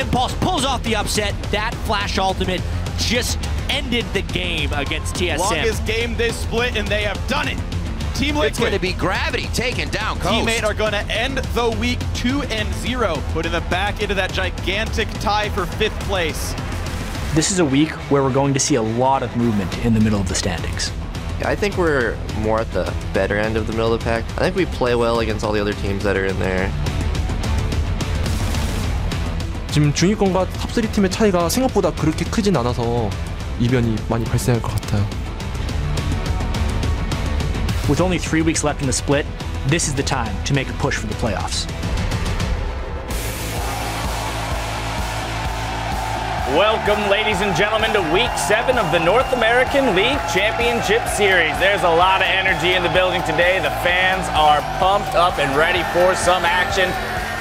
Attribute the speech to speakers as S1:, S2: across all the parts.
S1: impulse, pulls off the upset. That flash ultimate just ended the game against TSM.
S2: Longest game this split, and they have done it. Team Liquid.
S3: It's going to be Gravity taking down Coast.
S2: Teammate are going to end the week 2-0, putting them back into that gigantic tie for 5th place.
S4: This is a week where we're going to see a lot of movement in the middle of the standings.
S5: I think we're more at the better end of the middle of the pack. I think we play well against all the other teams that are in there.
S6: 지금 중위권과 탑3 팀의 차이가 생각보다 그렇게 크진 않아서 이변이 많이 발생할 것 같아요.
S4: With only 3 weeks left in the split, this is the time to make a push for the playoffs.
S7: Welcome, ladies and gentlemen, to Week 7 of the North American League Championship Series. There's a lot of energy in the building today. The fans are pumped up and ready for some action.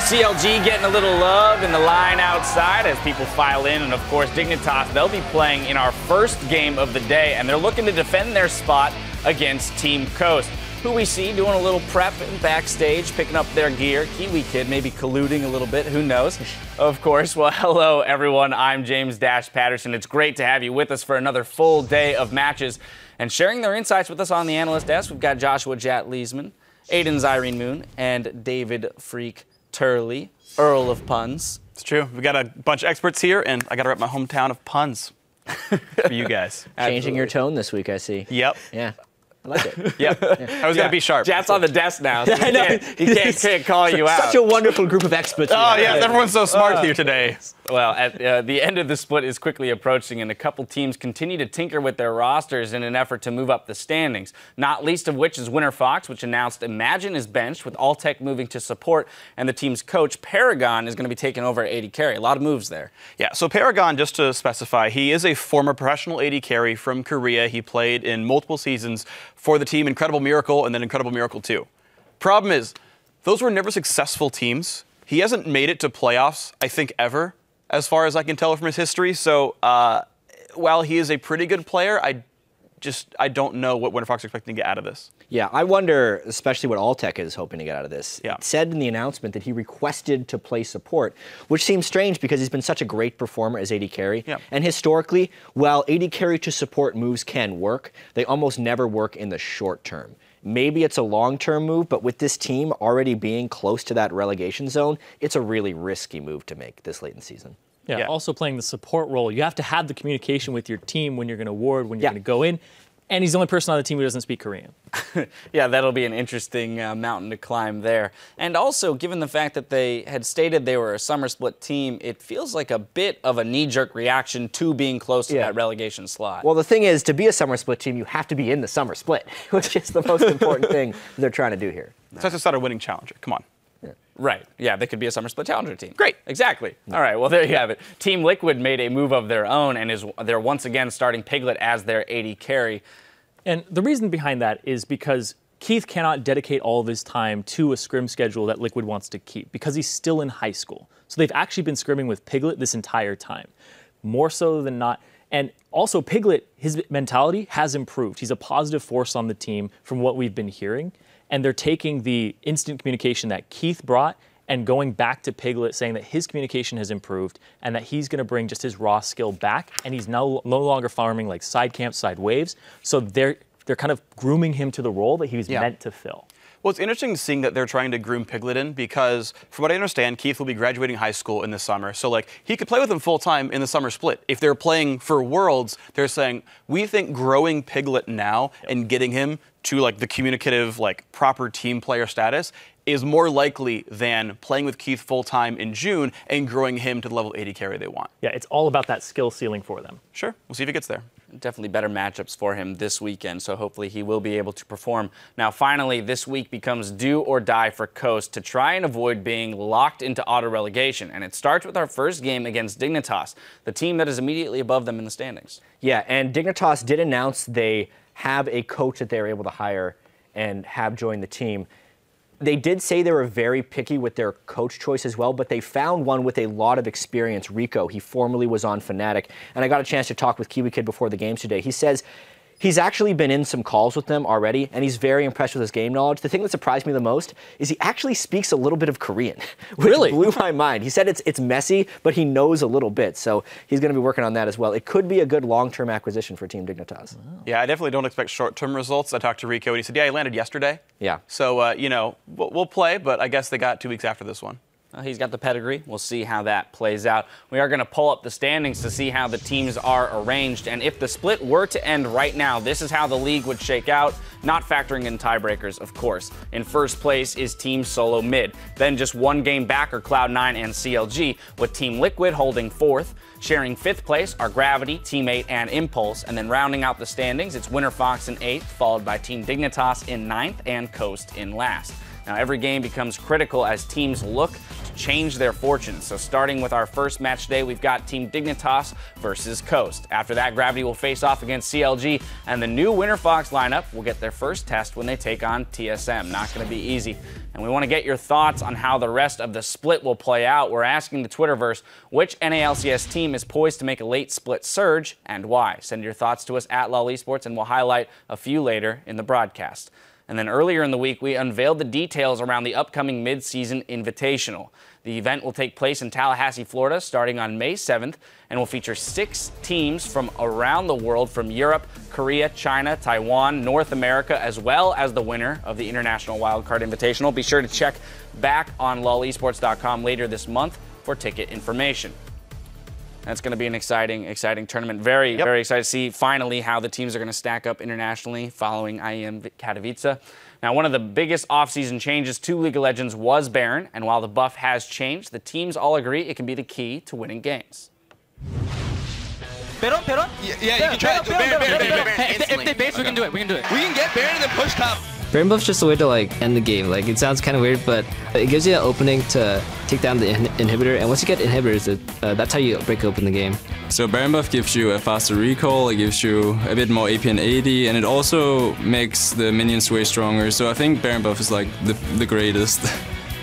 S7: CLG getting a little love in the line outside as people file in. And, of course, Dignitas, they'll be playing in our first game of the day, and they're looking to defend their spot against Team Coast, who we see doing a little prep backstage, picking up their gear. Kiwi Kid maybe colluding a little bit, who knows? Of course. Well, hello, everyone. I'm James Dash Patterson. It's great to have you with us for another full day of matches. And sharing their insights with us on the analyst desk, we've got Joshua Jat Leesman, Aiden Zyrene Moon, and David Freak Turley, Earl of Puns.
S8: It's true. We've got a bunch of experts here, and I got to rep my hometown of puns for you guys.
S9: Changing your tone this week, I see.
S8: Yep.
S9: Yeah. I like it.
S8: Yep. I was going to be sharp.
S7: Jat's on the desk now, so he can't call you out.
S9: Such a wonderful group of experts.
S8: Oh, yeah. Everyone's so smart here today.
S7: Well, at the end of the split is quickly approaching, and a couple teams continue to tinker with their rosters in an effort to move up the standings, not least of which is Winter Fox, which announced Imagine is benched, with Alltech moving to support, and the team's coach, Paragon, is going to be taking over at AD Carry. A lot of moves there.
S8: Yeah, so Paragon, just to specify, he is a former professional AD Carry from Korea. He played in multiple seasons for the team Incredible Miracle and then Incredible Miracle 2. Problem is, those were never successful teams. He hasn't made it to playoffs, I think, ever, as far as I can tell from his history. So while he is a pretty good player, I don't know what Winter Fox is expecting to get out of this.
S9: Yeah, I wonder, especially what Alltech is hoping to get out of this.
S8: Yeah.
S9: It said in the announcement that he requested to play support, which seems strange because he's been such a great performer as AD Carry.
S8: Yeah.
S9: And historically, while AD Carry to support moves can work, they almost never work in the short term. Maybe it's a long-term move, but with this team already being close to that relegation zone, it's a really risky move to make this late in the season.
S10: Yeah, also playing the support role. You have to have the communication with your team when you're going to ward, when you're going to go in. And he's the only person on the team who doesn't speak Korean.
S7: Yeah, that'll be an interesting mountain to climb there. And also, given the fact that they had stated they were a summer split team, it feels like a bit of a knee-jerk reaction to being close to that relegation slot.
S9: Well, the thing is, to be a summer split team, you have to be in the summer split, which is the most important thing they're trying to do here.
S8: So that's just not a winning challenger. Come on.
S7: Right. Yeah, they could be a Summer Split Challenger team.
S8: Great.
S7: Exactly. All right, well, there you have it. Team Liquid made a move of their own, and they're once again starting Piglet as their AD carry.
S10: And the reason behind that is because Keith cannot dedicate all of his time to a scrim schedule that Liquid wants to keep because he's still in high school. So they've actually been scrimming with Piglet this entire time, more so than not. And also, Piglet, his mentality has improved. He's a positive force on the team from what we've been hearing. And they're taking the instant communication that Keith brought and going back to Piglet, saying that his communication has improved and that he's going to bring just his raw skill back. And he's no longer farming like side camps, side waves. So they're kind of grooming him to the role that he was meant to fill.
S8: Well, it's interesting seeing that they're trying to groom Piglet in because, from what I understand, Keith will be graduating high school in the summer. So, like, he could play with them full-time in the summer split. If they're playing for Worlds, they're saying, we think growing Piglet now and getting him to, like, the communicative, like, proper team player status is more likely than playing with Keith full-time in June and growing him to the level 80 carry they want.
S10: Yeah, it's all about that skill ceiling for them.
S8: Sure. We'll see if he gets there.
S7: Definitely better matchups for him this weekend, so hopefully he will be able to perform. Now, finally, this week becomes do or die for Coast to try and avoid being locked into auto-relegation, and it starts with our first game against Dignitas, the team that is immediately above them in the standings.
S9: Yeah, and Dignitas did announce they have a coach that they were able to hire and have joined the team. They did say they were very picky with their coach choice as well, but they found one with a lot of experience, Rico. He formerly was on Fnatic, and I got a chance to talk with Kiwi Kid before the games today. He says He's actually been in some calls with them already, and he's very impressed with his game knowledge. The thing that surprised me the most is he actually speaks a little bit of Korean, which blew my mind. He said it's messy, but he knows a little bit, so he's going to be working on that as well. It could be a good long-term acquisition for Team Dignitas.
S8: Wow. Yeah, I definitely don't expect short-term results. I talked to Rico, and he said, yeah, he landed yesterday.
S9: Yeah.
S8: So, you know, we'll play, but I guess they got 2 weeks after this one.
S7: He's got the pedigree. We'll see how that plays out. We are going to pull up the standings to see how the teams are arranged. And if the split were to end right now, this is how the league would shake out, not factoring in tiebreakers, of course. In first place is Team Solo Mid. Then just 1 game back are Cloud9 and CLG, with Team Liquid holding 4th. Sharing 5th place are Gravity, Team 8, and Impulse. And then rounding out the standings, it's Winter Fox in 8th, followed by Team Dignitas in 9th, and Coast in last. Now, every game becomes critical as teams look to change their fortunes. So starting with our first match today, we've got Team Dignitas versus Coast. After that, Gravity will face off against CLG, and the new Winter Fox lineup will get their first test when they take on TSM. Not going to be easy. And we want to get your thoughts on how the rest of the split will play out. We're asking the Twitterverse which NA LCS team is poised to make a late split surge and why. Send your thoughts to us at LOL Esports, and we'll highlight a few later in the broadcast. And then earlier in the week, we unveiled the details around the upcoming mid-season invitational. The event will take place in Tallahassee, Florida, starting on May 7th, and will feature 6 teams from around the world, from Europe, Korea, China, Taiwan, North America, as well as the winner of the International Wildcard Invitational. Be sure to check back on lolesports.com later this month for ticket information. That's going to be an exciting tournament. Very excited to see finally how the teams are going to stack up internationally following IEM Katowice. Now, one of the biggest offseason changes to League of Legends was Baron, and while the buff has changed, the teams all agree it can be the key to winning games.
S11: Baron? Yeah, you can try it. Baron. If they base, we can do it. We can get Baron and then push top.
S12: Baron buff's just a way to end the game. It sounds kind of weird, but it gives you an opening to take down the inhibitor, and once you get inhibitors, that's how you break open the game.
S13: So Baron buff gives you a faster recall, it gives you a bit more AP and AD, and it also makes the minions way stronger. So I think Baron buff is the greatest.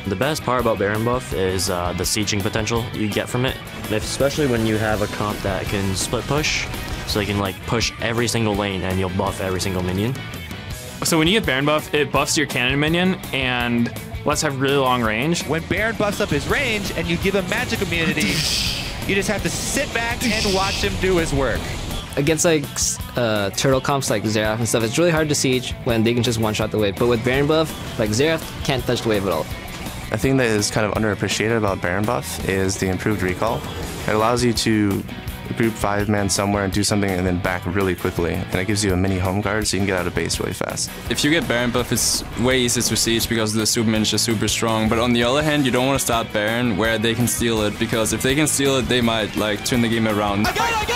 S14: The best part about Baron buff is the sieging potential you get from it, especially when you have a comp that can split push, so you can push every single lane and you'll buff every single minion.
S15: So when you get Baron buff, it buffs your cannon minion and lets have really long range.
S16: When Baron buffs up his range and you give him magic immunity, you just have to sit back and watch him do his work.
S12: Against turtle comps like Xerath and stuff, it's really hard to siege when they can just one-shot the wave. But with Baron buff, Xerath can't touch the wave at all.
S5: A thing that is kind of underappreciated about Baron buff is the improved recall. It allows you to group 5-man somewhere and do something and then back really quickly, and it gives you a mini home guard so you can get out of base really fast.
S13: If you get Baron buff, it's way easier to siege because the super minions are super strong, but on the other hand, you don't want to start Baron where they can steal it, because if they can steal it, they might turn the game around.
S11: I got it!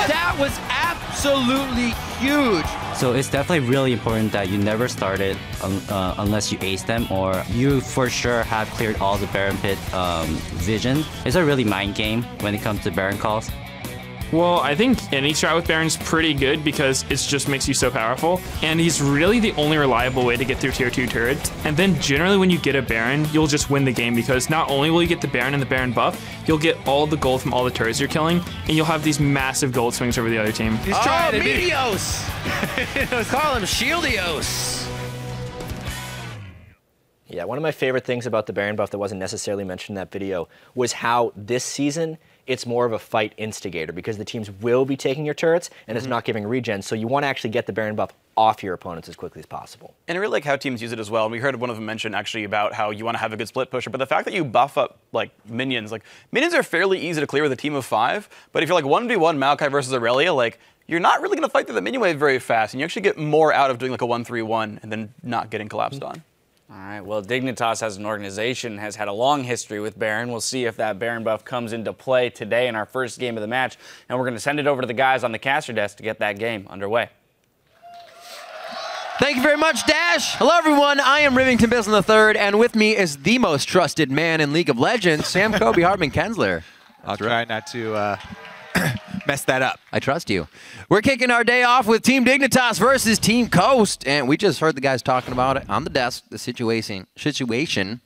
S11: That was absolutely huge!
S17: So it's definitely really important that you never start it unless you ace them, or you for sure have cleared all the Baron pit vision. It's a really mind game when it comes to Baron calls.
S15: Well, I think any strat with Baron's pretty good because it just makes you so powerful, and he's really the only reliable way to get through tier 2 turrets. And then generally when you get a Baron, you'll just win the game, because not only will you get the Baron and the Baron buff, you'll get all the gold from all the turrets you're killing, and you'll have these massive gold swings over the other team.
S16: He's trying to Meteos! Let's call him Shieldios!
S9: Yeah, one of my favorite things about the Baron buff that wasn't necessarily mentioned in that video was how this season it's more of a fight instigator, because the teams will be taking your turrets and it's not giving regen, so you want to actually get the Baron buff off your opponents as quickly as possible.
S8: And I really like how teams use it as well. And we heard one of them mention actually about how you want to have a good split pusher, but the fact that you buff up minions, minions are fairly easy to clear with a team of 5, but if you're 1v1 Maokai versus Aurelia, you're not really going to fight through the minion wave very fast, and you actually get more out of doing a 1-3-1 and then not getting collapsed on.
S7: All right, well, Dignitas as an organization has had a long history with Baron. We'll see if that Baron buff comes into play today in our first game of the match, and we're going to send it over to the guys on the caster desk to get that game underway.
S18: Thank you very much, Dash. Hello, everyone. I am Rivington Bislin III, and with me is the most trusted man in League of Legends, Sam Kobe Hardman Kensler.
S16: I'll try not to mess that up.
S18: I trust you. We're kicking our day off with Team Dignitas versus Team Coast, and we just heard the guys talking about it on the desk, the situation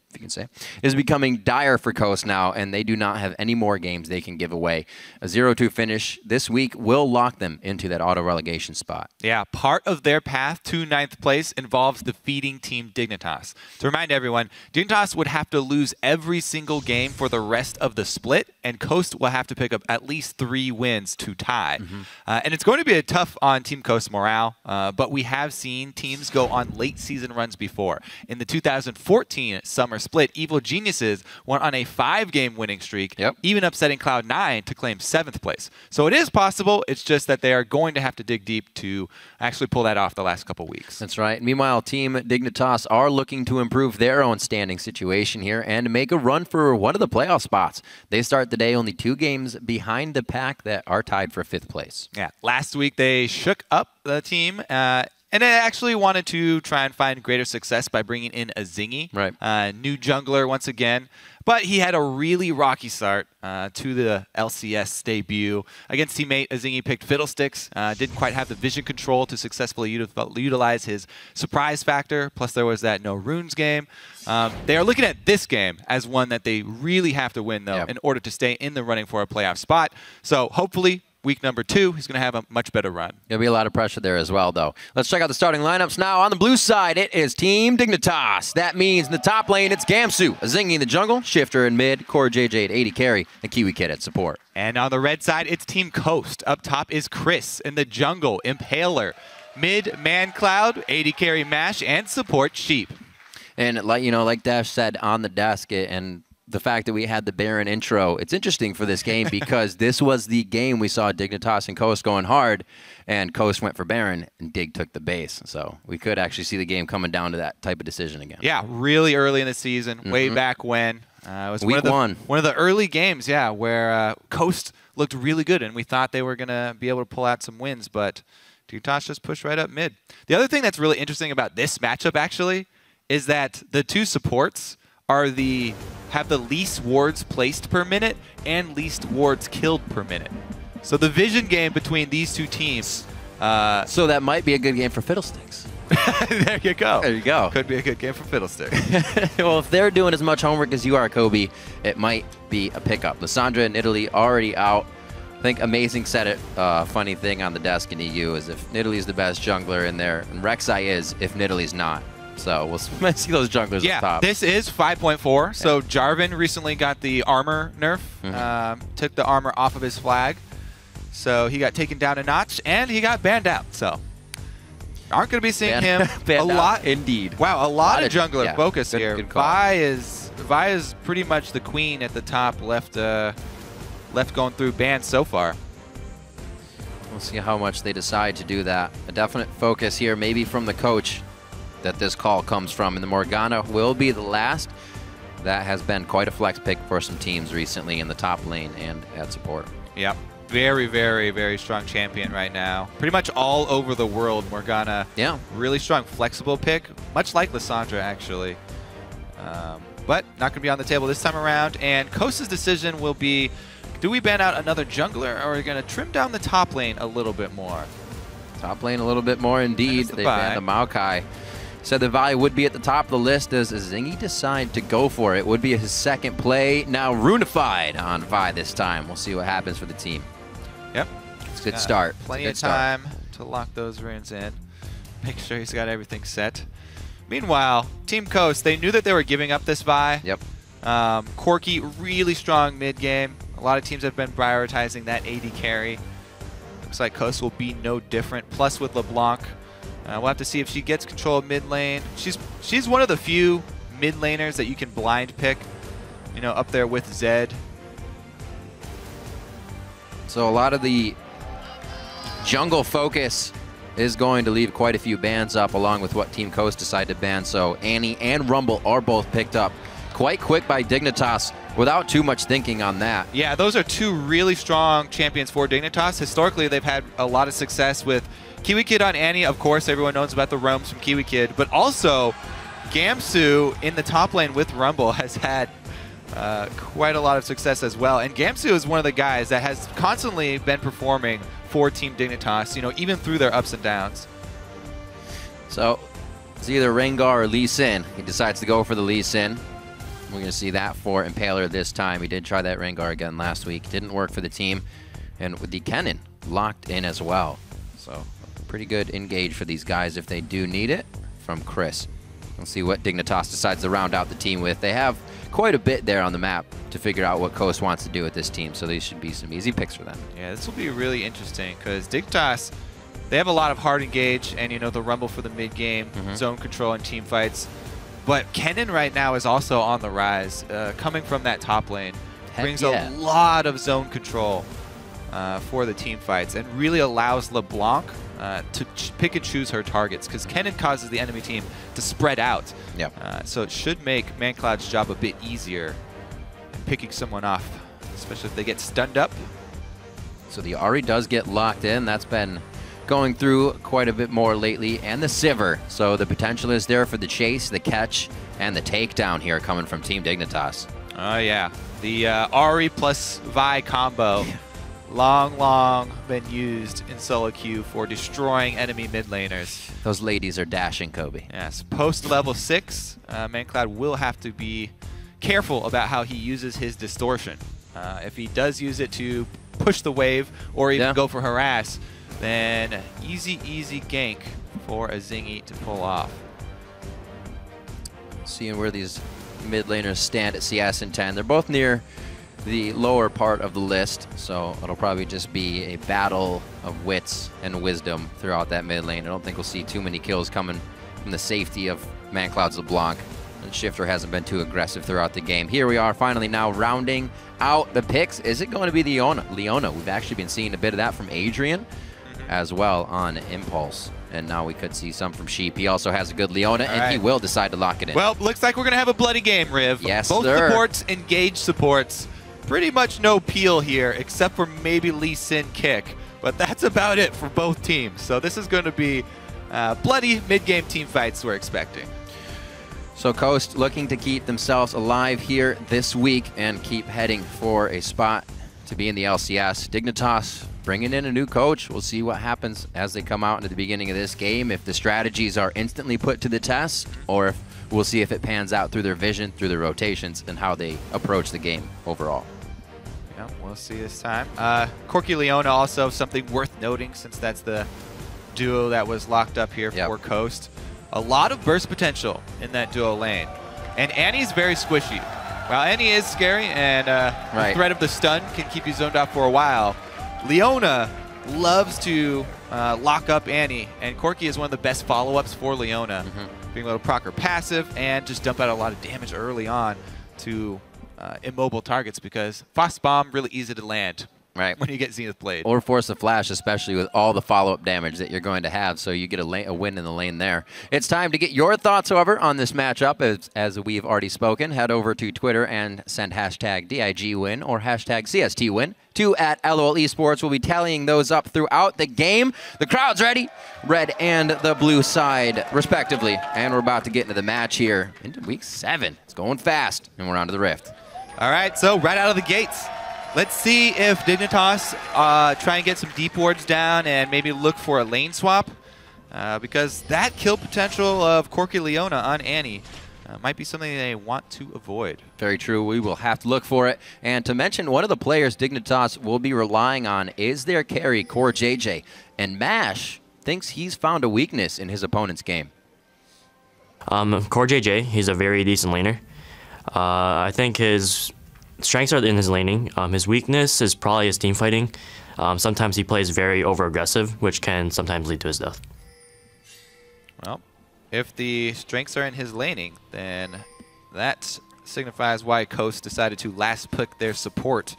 S18: if you can say, is becoming dire for Coast now, and they do not have any more games they can give away. A 0-2 finish this week will lock them into that auto-relegation spot.
S16: Yeah, part of their path to 9th place involves defeating Team Dignitas. To remind everyone, Dignitas would have to lose every single game for the rest of the split, and Coast will have to pick up at least 3 wins to tie. And it's going to be a tough on Team Coast morale, but we have seen teams go on late season runs before. In the 2014 summer split, Evil Geniuses went on a 5-game winning streak, even upsetting Cloud9 to claim 7th place. So it is possible, it's just that they are going to have to dig deep to actually pull that off the last couple weeks.
S18: That's right. Meanwhile, Team Dignitas are looking to improve their own standing situation here and make a run for one of the playoff spots. They start the day only 2 games behind the pack that are tied for 5th place.
S16: Yeah, last week they shook up the team, and they actually wanted to try and find greater success by bringing in a Zingy, new jungler once again. But he had a really rocky start to the LCS debut. Against teammate Zingy picked Fiddlesticks. Didn't quite have the vision control to successfully utilize his surprise factor. Plus there was that no runes game. They are looking at this game as one that they really have to win, though, in order to stay in the running for a playoff spot. So hopefully, week number 2, he's going to have a much better run.
S18: There'll be a lot of pressure there as well, though. Let's check out the starting lineups now. On the blue side, it is Team Dignitas. That means in the top lane, it's Gamsu, Zingy in the jungle, Shifter in mid, Core JJ at 80 carry, and Kiwi Kid at support.
S16: And on the red side, it's Team Coast. Up top is Chris in the jungle, Impaler. Mid, Man Cloud, 80 carry Mash, and support Sheep.
S18: And like Dash said on the desk, and the fact that we had the Baron intro, it's interesting for this game because this was the game we saw Dignitas and Coast going hard, and Coast went for Baron, and Dig took the base. So we could actually see the game coming down to that type of decision again.
S16: Yeah, really early in the season, way back when. It was
S18: Week 1.
S16: One of the early games, where Coast looked really good, and we thought they were going to be able to pull out some wins, but Dignitas just pushed right up mid. The other thing that's really interesting about this matchup, actually, is that the 2 supports have the least wards placed per minute and least wards killed per minute. So the vision game between these 2 teams.
S18: So that might be a good game for Fiddlesticks.
S16: There you go.
S18: There you go.
S16: Could be a good game for Fiddlesticks.
S18: Well, if they're doing as much homework as you are, Kobe, it might be a pickup. Lissandra in Italy already out. I think Amazing said it. Funny thing on the desk in EU is if Nidalee is the best jungler in there, and Rek'Sai is if Nidalee's not. So we'll see those junglers up top.
S16: This is 5.4. So Jarvan recently got the armor nerf, took the armor off of his flag. So he got taken down a notch, and he got banned out. So aren't going to be seeing him a lot.
S18: Indeed.
S16: Wow, a lot of jungler focus
S18: good,
S16: here.
S18: Good call.
S16: Vi is pretty much the queen at the top, left going through bans so far.
S18: We'll see how much they decide to do that. A definite focus here, maybe from the coach, that this call comes from. And the Morgana will be the last. That has been quite a flex pick for some teams recently in the top lane and at support.
S16: Yep. Very, very, very strong champion right now. Pretty much all over the world, Morgana.
S18: Yeah.
S16: Really strong, flexible pick, much like Lissandra, actually. But not going to be on the table this time around. And Coast's decision will be, do we ban out another jungler, or are we going to trim down the top lane a little bit more?
S18: Top lane a little bit more, indeed. They banned the Maokai. Said the Vi would be at the top of the list. Does Zingy decide to go for it? Would be his second play. Now Runified on Vi this time. We'll see what happens for the team.
S16: Yep.
S18: It's a good start.
S16: Plenty of time to lock those runes in. Make sure he's got everything set. Meanwhile, Team Coast, they knew that they were giving up this Vi.
S18: Yep.
S16: Corki, really strong mid game. A lot of teams have been prioritizing that AD carry. Looks like Coast will be no different. Plus with LeBlanc. We'll have to see if she gets control of mid lane. She's one of the few mid laners that you can blind pick, you know, up there with Zed.
S18: So a lot of the jungle focus is going to leave quite a few bans up, along with what Team Coast decided to ban. So Annie and Rumble are both picked up quite quick by Dignitas without too much thinking on that.
S16: Yeah, those are 2 really strong champions for Dignitas. Historically, they've had a lot of success with Kiwi Kid on Annie. Of course, everyone knows about the roams from Kiwi Kid, but also Gamsu in the top lane with Rumble has had quite a lot of success as well. And Gamsu is one of the guys that has constantly been performing for Team Dignitas, you know, even through their ups and downs.
S18: So it's either Rengar or Lee Sin. He decides to go for the Lee Sin. We're going to see that for Impaler this time. He did try that Rengar again last week. Didn't work for the team. And with the cannon locked in as well. So pretty good engage for these guys if they do need it from Chris. We'll see what Dignitas decides to round out the team with. They have quite a bit there on the map to figure out what Coast wants to do with this team, so these should be some easy picks for them.
S16: Yeah, this will be really interesting because Dignitas, they have a lot of hard engage and, you know, the rumble for the mid-game, zone control and team fights. But Kennen right now is also on the rise, coming from that top lane. Brings a lot of zone control for the team fights and really allows LeBlanc to pick and choose her targets because Kennen causes the enemy team to spread out. So it should make ManCloud's job a bit easier in picking someone off, especially if they get stunned up.
S18: So the Ahri does get locked in. That's been going through quite a bit more lately, and the Sivir. So the potential is there for the chase, the catch, and the takedown here coming from Team Dignitas.
S16: Oh yeah, the Ahri plus Vi combo. Long been used in solo queue for destroying enemy mid laners.
S18: Those ladies are dashing, Kobe.
S16: Yes, post level 6, ManCloud will have to be careful about how he uses his distortion. If he does use it to push the wave or even go for harass, then easy gank for a Zingy to pull off.
S18: Seeing where these mid laners stand at CS and 10. They're both near the lower part of the list, so it'll probably just be a battle of wits and wisdom throughout that mid lane. I don't think we'll see too many kills coming from the safety of ManCloud's LeBlanc. And Shifter hasn't been too aggressive throughout the game. Here we are finally now rounding out the picks. Is it going to be the Leona? We've actually been seeing a bit of that from Adrian as well on Impulse. And now we could see some from Sheep. He also has a good Leona, and he will decide to lock it in.
S16: Well, looks like we're going to have a bloody game, Riv.
S18: Yes,
S16: Both
S18: sir.
S16: supports engage supports. Pretty much no peel here, except for maybe Lee Sin kick. But that's about it for both teams. So this is going to be bloody mid-game team fights we're expecting.
S18: So Coast looking to keep themselves alive here this week and keep heading for a spot to be in the LCS. Dignitas bringing in a new coach. We'll see what happens as they come out into the beginning of this game, if the strategies are instantly put to the test, or if we'll see if it pans out through their vision, through their rotations, and how they approach the game overall.
S16: Yeah, we'll see this time. Corki Leona also something worth noting, since that's the duo that was locked up here for Coast. A lot of burst potential in that duo lane. And Annie's very squishy. While Annie is scary and the threat of the stun can keep you zoned out for a while, Leona loves to lock up Annie, and Corki is one of the best follow-ups for Leona. Being able to proc her passive and just dump out a lot of damage early on to immobile targets, because Frost Bomb really easy to land when you get Zenith Blade.
S18: Or force a flash, especially with all the follow-up damage that you're going to have, so you get a win in the lane there. It's time to get your thoughts, however, on this matchup. As we've already spoken, head over to Twitter and send hashtag DIGWin or hashtag CSTWin to @LOL Esports. We'll be tallying those up throughout the game. The crowd's ready, red and the blue side, respectively. And we're about to get into the match here into week 7. It's going fast, and we're on to the Rift.
S16: All right, so right out of the gates, let's see if Dignitas try and get some deep wards down and maybe look for a lane swap, because that kill potential of Corki Leona on Annie might be something they want to avoid.
S18: Very true. We will have to look for it. And to mention, one of the players Dignitas will be relying on is their carry, Core JJ. And Mash thinks he's found a weakness in his opponent's game.
S14: Core JJ, he's a very decent laner. I think his strengths are in his laning. His weakness is probably his team fighting. Sometimes he plays very over-aggressive, which can sometimes lead to his death.
S16: Well, if the strengths are in his laning, then that signifies why Coast decided to last pick their support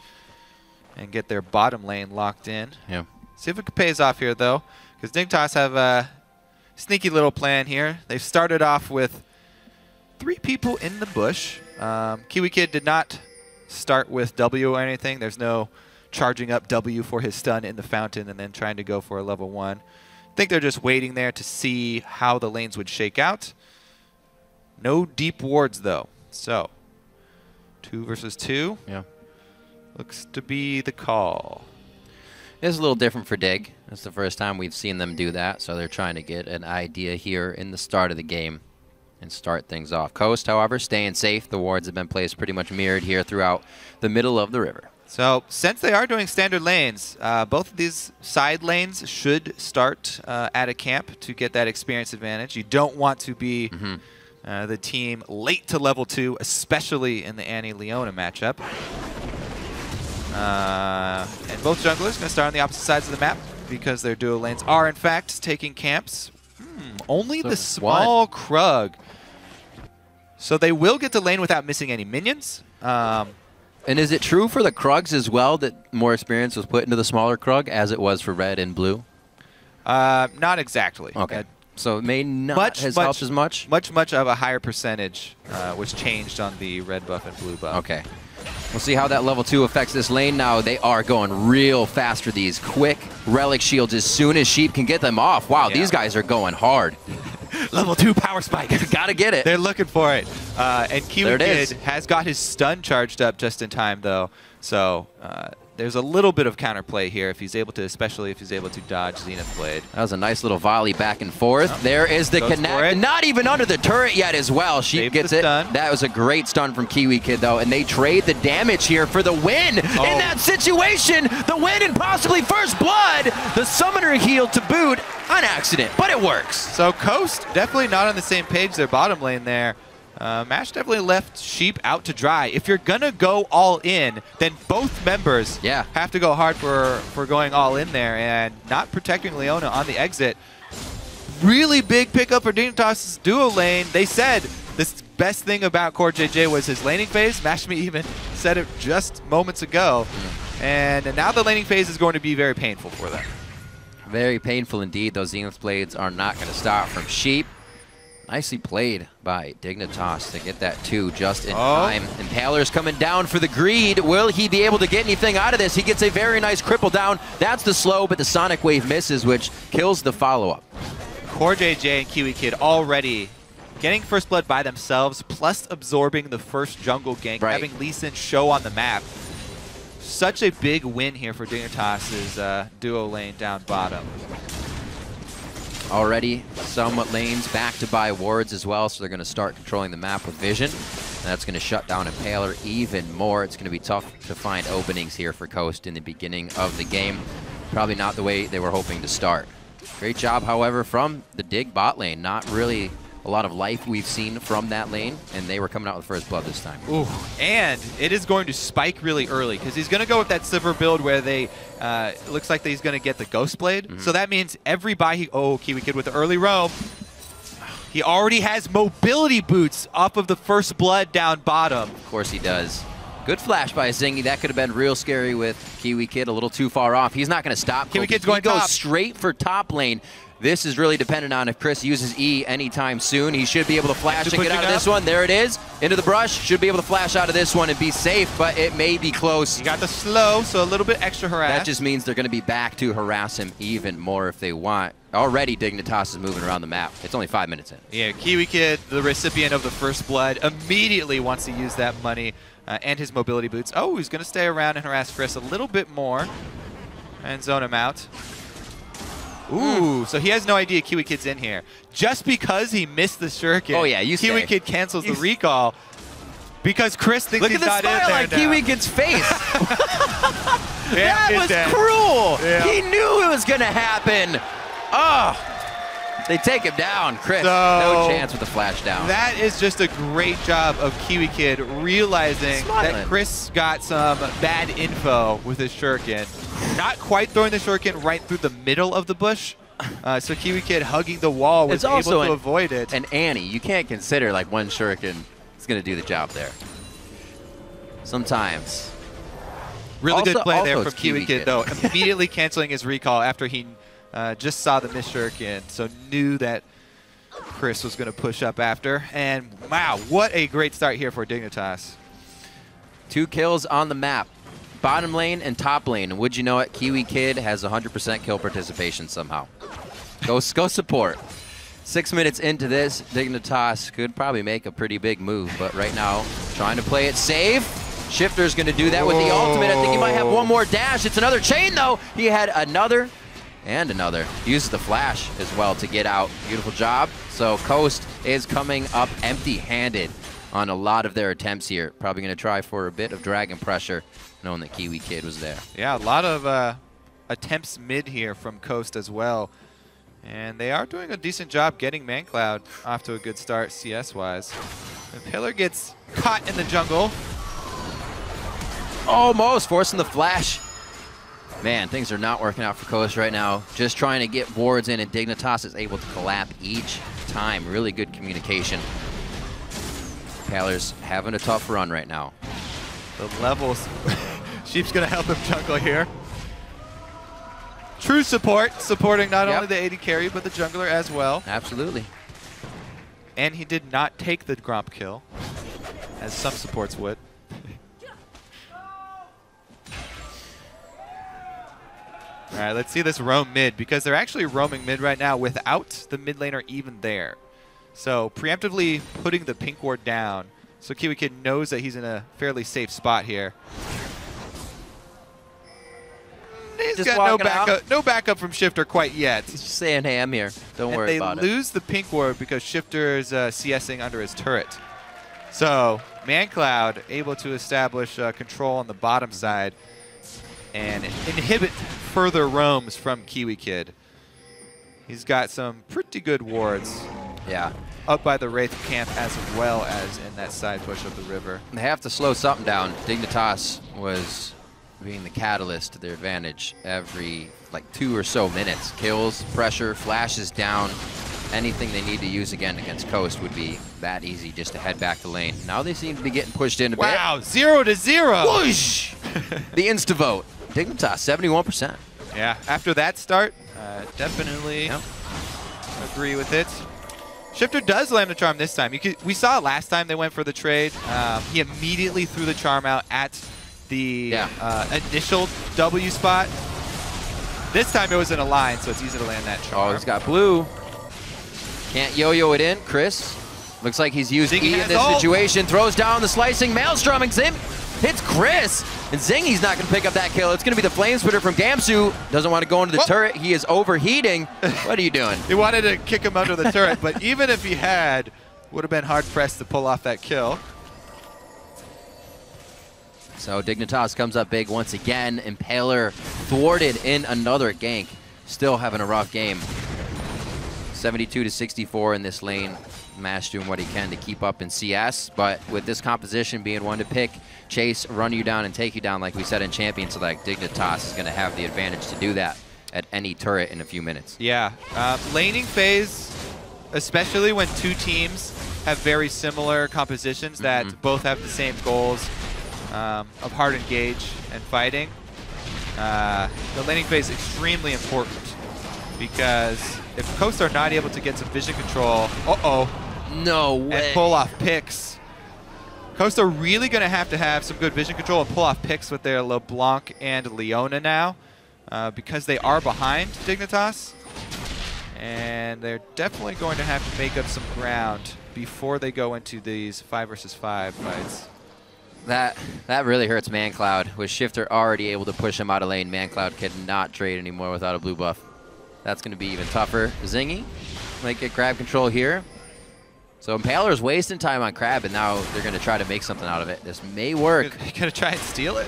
S16: and get their bottom lane locked in.
S18: Yeah. See
S16: if it pays off here, though, because Dignitas have a sneaky little plan here. They've started off with 3 people in the bush. Kiwi Kid did not start with W or anything. There's no charging up W for his stun in the fountain and then trying to go for a level 1. I think they're just waiting there to see how the lanes would shake out. No deep wards, though. So, 2 versus 2.
S18: Yeah.
S16: Looks to be the call.
S18: It's a little different for Dig. It's the first time we've seen them do that, so they're trying to get an idea here in the start of the game. and start things off. Coast, however, staying safe. The wards have been placed pretty much mirrored here throughout the middle of the river.
S16: So since they are doing standard lanes, both of these side lanes should start at a camp to get that experience advantage. You don't want to be the team late to level 2, especially in the Annie Leona matchup. And both junglers going to start on the opposite sides of the map because their duo lanes are, in fact, taking camps. Only the small Krug. So they will get to lane without missing any minions.
S18: And is it true for the Krugs as well that more experience was put into the smaller Krug as it was for red and blue?
S16: Not exactly.
S18: Okay. So it may not has helped as much?
S16: Much of a higher percentage was changed on the red buff and blue buff.
S18: Okay. We'll see how that level 2 affects this lane now. They are going real fast for these quick relic shields as soon as Sheep can get them off. Wow, these guys are going hard.
S16: Level 2 power spike.
S18: Gotta get it.
S16: They're looking for it. And Kiwi Kid has got his stun charged up just in time, though. So there's a little bit of counterplay here if he's able to, especially if he's able to dodge Zenith Blade.
S18: That was a nice little volley back and forth. There is the connect. Not even under the turret yet as well. Sheep gets it. That was a great stun from Kiwi Kid, though. And they trade the damage here for the win. In that situation, the win and possibly first blood. The summoner healed to boot on accident, but it works.
S16: So Coast definitely not on the same page, their bottom lane there. Mash definitely left Sheep out to dry. If you're going to go all in, then both members have to go hard for going all in there and not protecting Leona on the exit. Really big pickup for Dignitas' duo lane. They said the best thing about Core JJ was his laning phase. Mashme even said it just moments ago. And now the laning phase is going to be very painful for them.
S18: Very painful indeed. Those Zenith Blades are not going to stop from Sheep. Nicely played by Dignitas to get that 2 just in time. Impaler's coming down for the greed. Will he be able to get anything out of this? He gets a very nice cripple down. That's the slow, but the Sonic Wave misses, which kills the follow-up.
S16: Core JJ and Kiwi Kid already getting first blood by themselves, plus absorbing the first jungle gank, having Lee Sin show on the map. Such a big win here for Dignitas' duo lane down bottom.
S18: Already some lanes back to buy wards as well, so they're going to start controlling the map with vision. And that's going to shut down Impaler even more. It's going to be tough to find openings here for Coast in the beginning of the game. Probably not the way they were hoping to start. Great job, however, from the Dig bot lane. Not really a lot of life we've seen from that lane, and they were coming out with first blood this time.
S16: Ooh, and it is going to spike really early because he's going to go with that Sivir build where they looks like he's going to get the Ghost Blade. So that means every buy Kiwi Kid with the early roam. He already has mobility boots off of the first blood down bottom.
S18: Of course he does. Good flash by Zingy. That could have been real scary with Kiwi Kid a little too far off. He's not going to stop.
S16: Kiwi Kid's going
S18: top. He
S16: top.
S18: goes straight for top lane. This is really dependent on if Chris uses E anytime soon. He should be able to flash and get out of this one. There it is. Into the brush. Should be able to flash out of this one and be safe, but it may be close.
S16: You got the slow, so a little bit extra harass.
S18: That just means they're going to be back to harass him even more if they want. Already Dignitas is moving around the map. It's only 5 minutes in.
S16: Yeah, Kiwi Kid, the recipient of the first blood, immediately wants to use that money and his mobility boots. Oh, he's going to stay around and harass Chris a little bit more and zone him out. Ooh, so he has no idea Kiwi Kid's in here. Just because he missed the shuriken, Kiwi Kid cancels the recall because Chris thinks he's not in there.
S18: Look at the smile on Kiwi Kid's face. That was
S16: dead.
S18: Cruel.
S16: Yeah.
S18: He knew it was going to happen. Oh, they take him down. Chris, no chance with the flash down.
S16: That is just a great job of Kiwi Kid realizing that Chris got some bad info with his shuriken. Not quite throwing the shuriken right through the middle of the bush. So Kiwi Kid hugging the wall was able to avoid it.
S18: And Annie, you can't consider like one shuriken is going to do the job there. Sometimes.
S16: Really good play there from Kiwi Kid, though. Immediately canceling his recall after he just saw the missed shuriken, so knew that Chris was going to push up after. And wow, what a great start here for Dignitas.
S18: 2 kills on the map. Bottom lane and top lane. And would you know it, Kiwi Kid has 100% kill participation somehow. Go support. 6 minutes into this, Dignitas could probably make a pretty big move, but right now, trying to play it safe. Shifter's going to do that with the ultimate. I think he might have one more dash. It's another chain, though. He had another and another. Uses the flash as well to get out. Beautiful job. So Coast is coming up empty-handed on a lot of their attempts here. Probably going to try for a bit of dragon pressure, knowing that Kiwi Kid was there.
S16: Yeah, a lot of attempts mid here from Coast as well. And they are doing a decent job getting ManCloud off to a good start CS-wise. Pillar gets caught in the jungle.
S18: Almost forcing the flash. Man, things are not working out for Coast right now. Just trying to get wards in, and Dignitas is able to collapse each time. Really good communication. Pillar's having a tough run right now.
S16: The levels. Sheep's going to help him jungle here. True support, supporting not only the AD carry, but the jungler as well.
S18: Absolutely.
S16: And he did not take the Gromp kill, as some supports would. All right, let's see this roam mid, because they're actually roaming mid right now without the mid laner even there. So preemptively putting the pink ward down, so Kiwi Kid knows that he's in a fairly safe spot here. He's
S18: Just
S16: got no backup from Shifter quite yet.
S18: He's just saying, hey, I'm here. Don't worry about it.
S16: They lose the pink ward because Shifter's CSing under his turret. So ManCloud able to establish control on the bottom side and inhibit further roams from Kiwi Kid. He's got some pretty good wards.
S18: Yeah.
S16: Up by the Wraith camp as well as in that side push of the river.
S18: They have to slow something down. Dignitas was being the catalyst to their advantage every like 2 or so minutes. Kills, pressure, flashes down. Anything they need to use again against Coast would be that easy just to head back to lane. Now they seem to be getting pushed in a bit.
S16: Wow, 0-0.
S18: Whoosh! The insta-vote. Dignitas, 71%.
S16: Yeah, after that start, definitely agree with it. Shifter does land the charm this time. We saw it last time they went for the trade. He immediately threw the charm out at the initial W spot. This time it was in a line, so it's easy to land that charm.
S18: Oh, he's got blue. Can't yo-yo it in. Chris looks like he's used E in this situation. Throws down the slicing maelstrom, and Zim hits Chris. And Zingy's not going to pick up that kill. It's going to be the flame splitter from Gamsu. Doesn't want to go into the turret. He is overheating. What are you doing?
S16: He wanted to kick him under the turret, but even if he had, would have been hard-pressed to pull off that kill.
S18: So Dignitas comes up big once again. Impaler thwarted in another gank. Still having a rough game. 72-64 in this lane. Mash doing what he can to keep up in CS, but with this composition being one to pick, chase, run you down, and take you down like we said in Champion Select, Dignitas is going to have the advantage to do that at any turret in a few minutes.
S16: Yeah, laning phase, especially when two teams have very similar compositions that both have the same goals of hard engage and fighting. The laning phase is extremely important because if Coast are not able to get some vision control,
S18: no way,
S16: and pull off picks, Coast are really going to have some good vision control and pull off picks with their LeBlanc and Leona now because they are behind Dignitas. And they're definitely going to have to make up some ground before they go into these 5 versus 5 fights.
S18: That really hurts ManCloud. With Shifter already able to push him out of lane, ManCloud cannot trade anymore without a blue buff. That's going to be even tougher. Zingy might get grab control here. So Impaler's wasting time on Crab, and now they're going to try to make something out of it. This may work.
S16: You're going to try and steal it.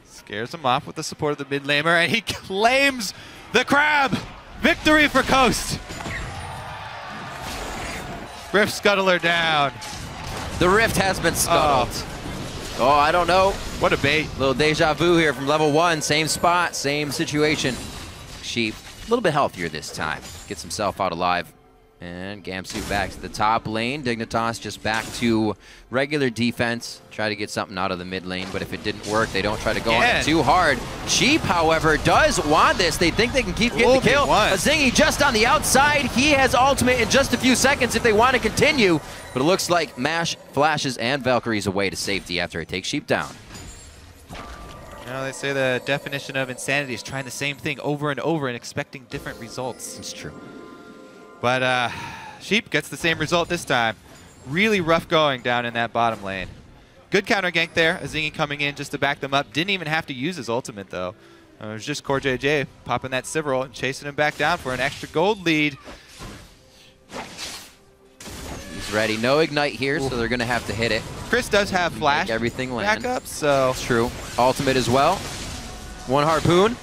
S16: Scares him off with the support of the mid laner, and he claims the Crab! Victory for Coast! Rift Scuttler down.
S18: The Rift has been scuttled. Oh, I don't know.
S16: What a bait.
S18: Little deja vu here from level 1. Same spot, same situation. Sheep, a little bit healthier this time. Gets himself out alive. And Gamsu back to the top lane. Dignitas just back to regular defense. Try to get something out of the mid lane, but if it didn't work, they don't try to go on it too hard. Sheep, however, does want this. They think they can keep getting the kill. A Zingy just on the outside. He has ultimate in just a few seconds if they want to continue. But it looks like Mash flashes and Valkyrie's away to safety after it takes Sheep down.
S16: You know, they say the definition of insanity is trying the same thing over and over and expecting different results.
S18: It's true.
S16: But Sheep gets the same result this time. Really rough going down in that bottom lane. Good counter gank there. A Zingy coming in just to back them up. Didn't even have to use his ultimate, though. It was just CoreJJ popping that Sivril and chasing him back down for an extra gold lead.
S18: He's ready. No Ignite here, so they're going to have to hit it.
S16: Chris does have Flash
S18: make everything land.
S16: back up, so...
S18: It's true. Ultimate as well. One Harpoon.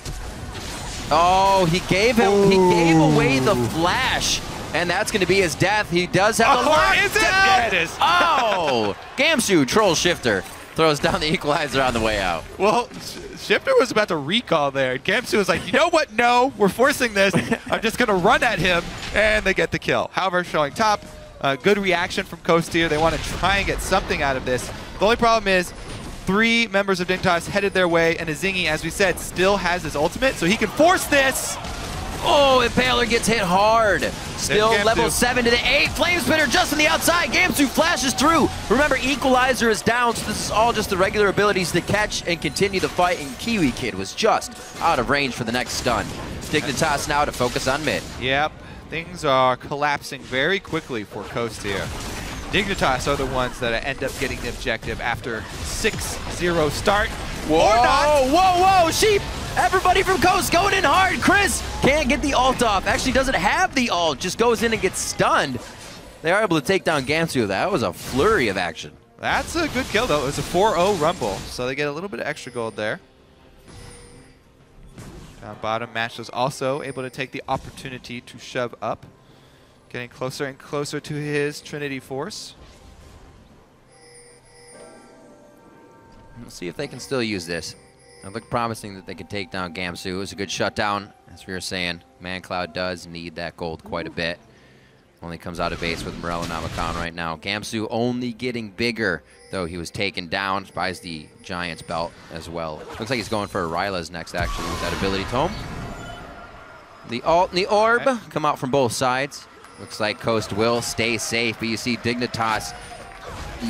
S18: Oh, he gave away the Flash. And that's going to be his death. He does have a lockdown.
S16: Is it? Yeah, it is.
S18: Oh! Gamsu, Troll Shifter, throws down the equalizer on the way out.
S16: Well, Shifter was about to recall there. Gamsu was like, you know what? No, we're forcing this. I'm just going to run at him. And they get the kill. However, showing top, good reaction from Coast here. They want to try and get something out of this. The only problem is 3 members of Dignitas headed their way, and Azingi, as we said, still has his ultimate, so he can force this.
S18: Oh, Impaler gets hit hard. Still level 7 to the 8. Flame Spitter just on the outside. Gamsu flashes through. Remember, Equalizer is down, so this is all just the regular abilities to catch and continue the fight, and Kiwi Kid was just out of range for the next stun. Dignitas now to focus on mid.
S16: Yep, things are collapsing very quickly for Coast here. Dignitas are the ones that end up getting the objective after 6-0 start.
S18: Whoa,
S16: or not.
S18: Whoa, Sheep! Everybody from Coast going in hard. Chris can't get the ult off. Actually doesn't have the ult, just goes in and gets stunned. They are able to take down Gamsu. That was a flurry of action.
S16: That's a good kill, though. It was a 4-0 Rumble, so they get a little bit of extra gold there. Down bottom, Match was also able to take the opportunity to shove up, getting closer and closer to his Trinity Force.
S18: We'll see if they can still use this. It looked promising that they could take down Gamsu. It was a good shutdown. As we were saying, ManCloud does need that gold quite a bit. Only comes out of base with Morello Namakan right now. Gamsu only getting bigger, though he was taken down. Buys the Giants belt as well. Looks like he's going for Ryla's next, actually, with that ability tome. The ult and the orb come out from both sides. Looks like Coast will stay safe, but you see Dignitas